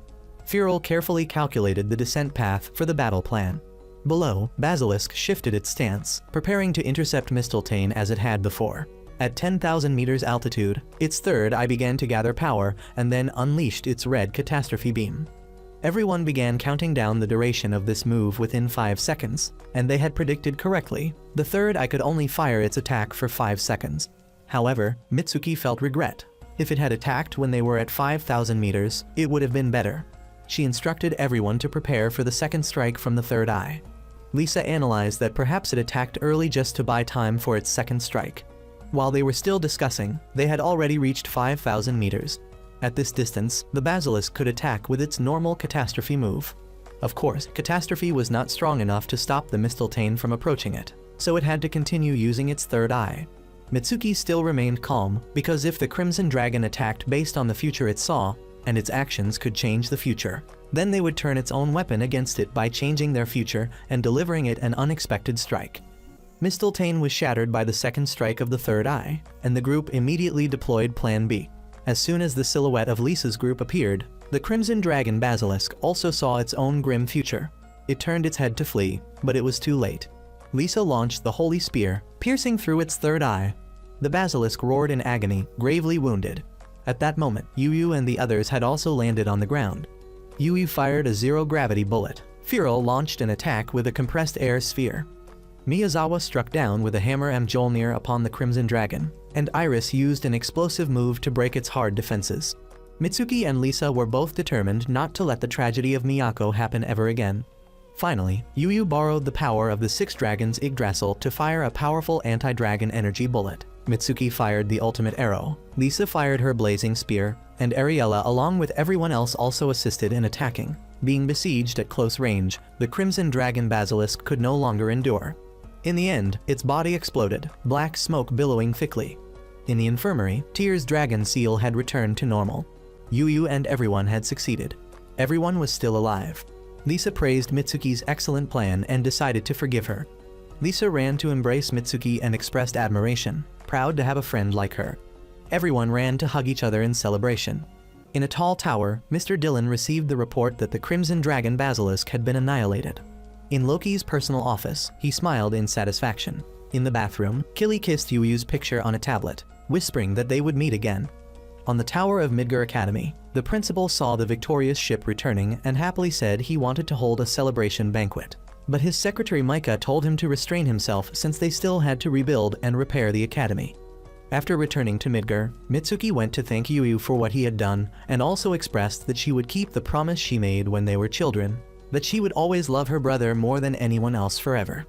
Firil carefully calculated the descent path for the battle plan. Below, Basilisk shifted its stance, preparing to intercept Mistletoe as it had before. At 10,000 meters altitude, its third eye began to gather power and then unleashed its red catastrophe beam. Everyone began counting down the duration of this move within 5 seconds, and they had predicted correctly. The third eye could only fire its attack for 5 seconds. However, Mitsuki felt regret. If it had attacked when they were at 5,000 meters, it would have been better. She instructed everyone to prepare for the second strike from the third eye. Lisa analyzed that perhaps it attacked early just to buy time for its second strike. While they were still discussing, they had already reached 5,000 meters. At this distance, the Basilisk could attack with its normal catastrophe move. Of course, catastrophe was not strong enough to stop the Mistletoe from approaching it, so it had to continue using its third eye. Mitsuki still remained calm, because if the Crimson Dragon attacked based on the future it saw, and its actions could change the future, then they would turn its own weapon against it by changing their future and delivering it an unexpected strike. Mistletoe was shattered by the second strike of the third eye, and the group immediately deployed Plan B. As soon as the silhouette of Lisa's group appeared, the Crimson Dragon Basilisk also saw its own grim future. It turned its head to flee, but it was too late. Lisa launched the Holy Spear, piercing through its third eye. The Basilisk roared in agony, gravely wounded. At that moment, Yu Yu and the others had also landed on the ground. Yu Yu fired a zero-gravity bullet. Firil launched an attack with a compressed air sphere. Miyazawa struck down with a hammer Mjolnir upon the Crimson Dragon, and Iris used an explosive move to break its hard defenses. Mitsuki and Lisa were both determined not to let the tragedy of Miyako happen ever again. Finally, Yuyu borrowed the power of the Six Dragons Yggdrasil to fire a powerful anti-dragon energy bullet. Mitsuki fired the ultimate arrow, Lisa fired her blazing spear, and Ariella along with everyone else also assisted in attacking. Being besieged at close range, the Crimson Dragon Basilisk could no longer endure. In the end, its body exploded, black smoke billowing thickly. In the infirmary, Tyr's dragon seal had returned to normal. Yuyu and everyone had succeeded. Everyone was still alive. Lisa praised Mitsuki's excellent plan and decided to forgive her. Lisa ran to embrace Mitsuki and expressed admiration, proud to have a friend like her. Everyone ran to hug each other in celebration. In a tall tower, Mr. Dillon received the report that the Crimson Dragon Basilisk had been annihilated. In Loki's personal office, he smiled in satisfaction. In the bathroom, Killy kissed Yuyu's picture on a tablet, whispering that they would meet again. On the tower of Midgar Academy, the principal saw the victorious ship returning and happily said he wanted to hold a celebration banquet. But his secretary Micah told him to restrain himself since they still had to rebuild and repair the academy. After returning to Midgar, Mitsuki went to thank Yuyu for what he had done and also expressed that she would keep the promise she made when they were children, that she would always love her brother more than anyone else forever.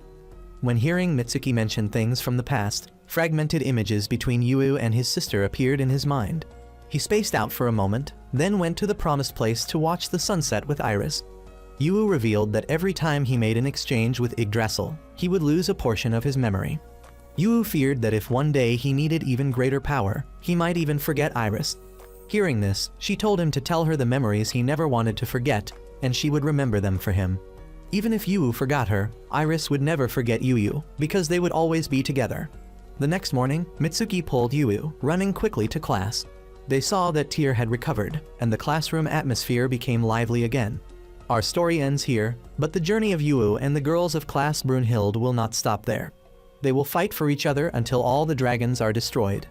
When hearing Mitsuki mention things from the past, fragmented images between Yuyu and his sister appeared in his mind. He spaced out for a moment, then went to the promised place to watch the sunset with Iris. Yuyu revealed that every time he made an exchange with Yggdrasil, he would lose a portion of his memory. Yuyu feared that if one day he needed even greater power, he might even forget Iris. Hearing this, she told him to tell her the memories he never wanted to forget, and she would remember them for him. Even if Yuyu forgot her, Iris would never forget Yuyu, because they would always be together. The next morning, Mitsuki pulled Yuyu, running quickly to class. They saw that Tyr had recovered, and the classroom atmosphere became lively again. Our story ends here, but the journey of Yuyu and the girls of class Brunhild will not stop there. They will fight for each other until all the dragons are destroyed.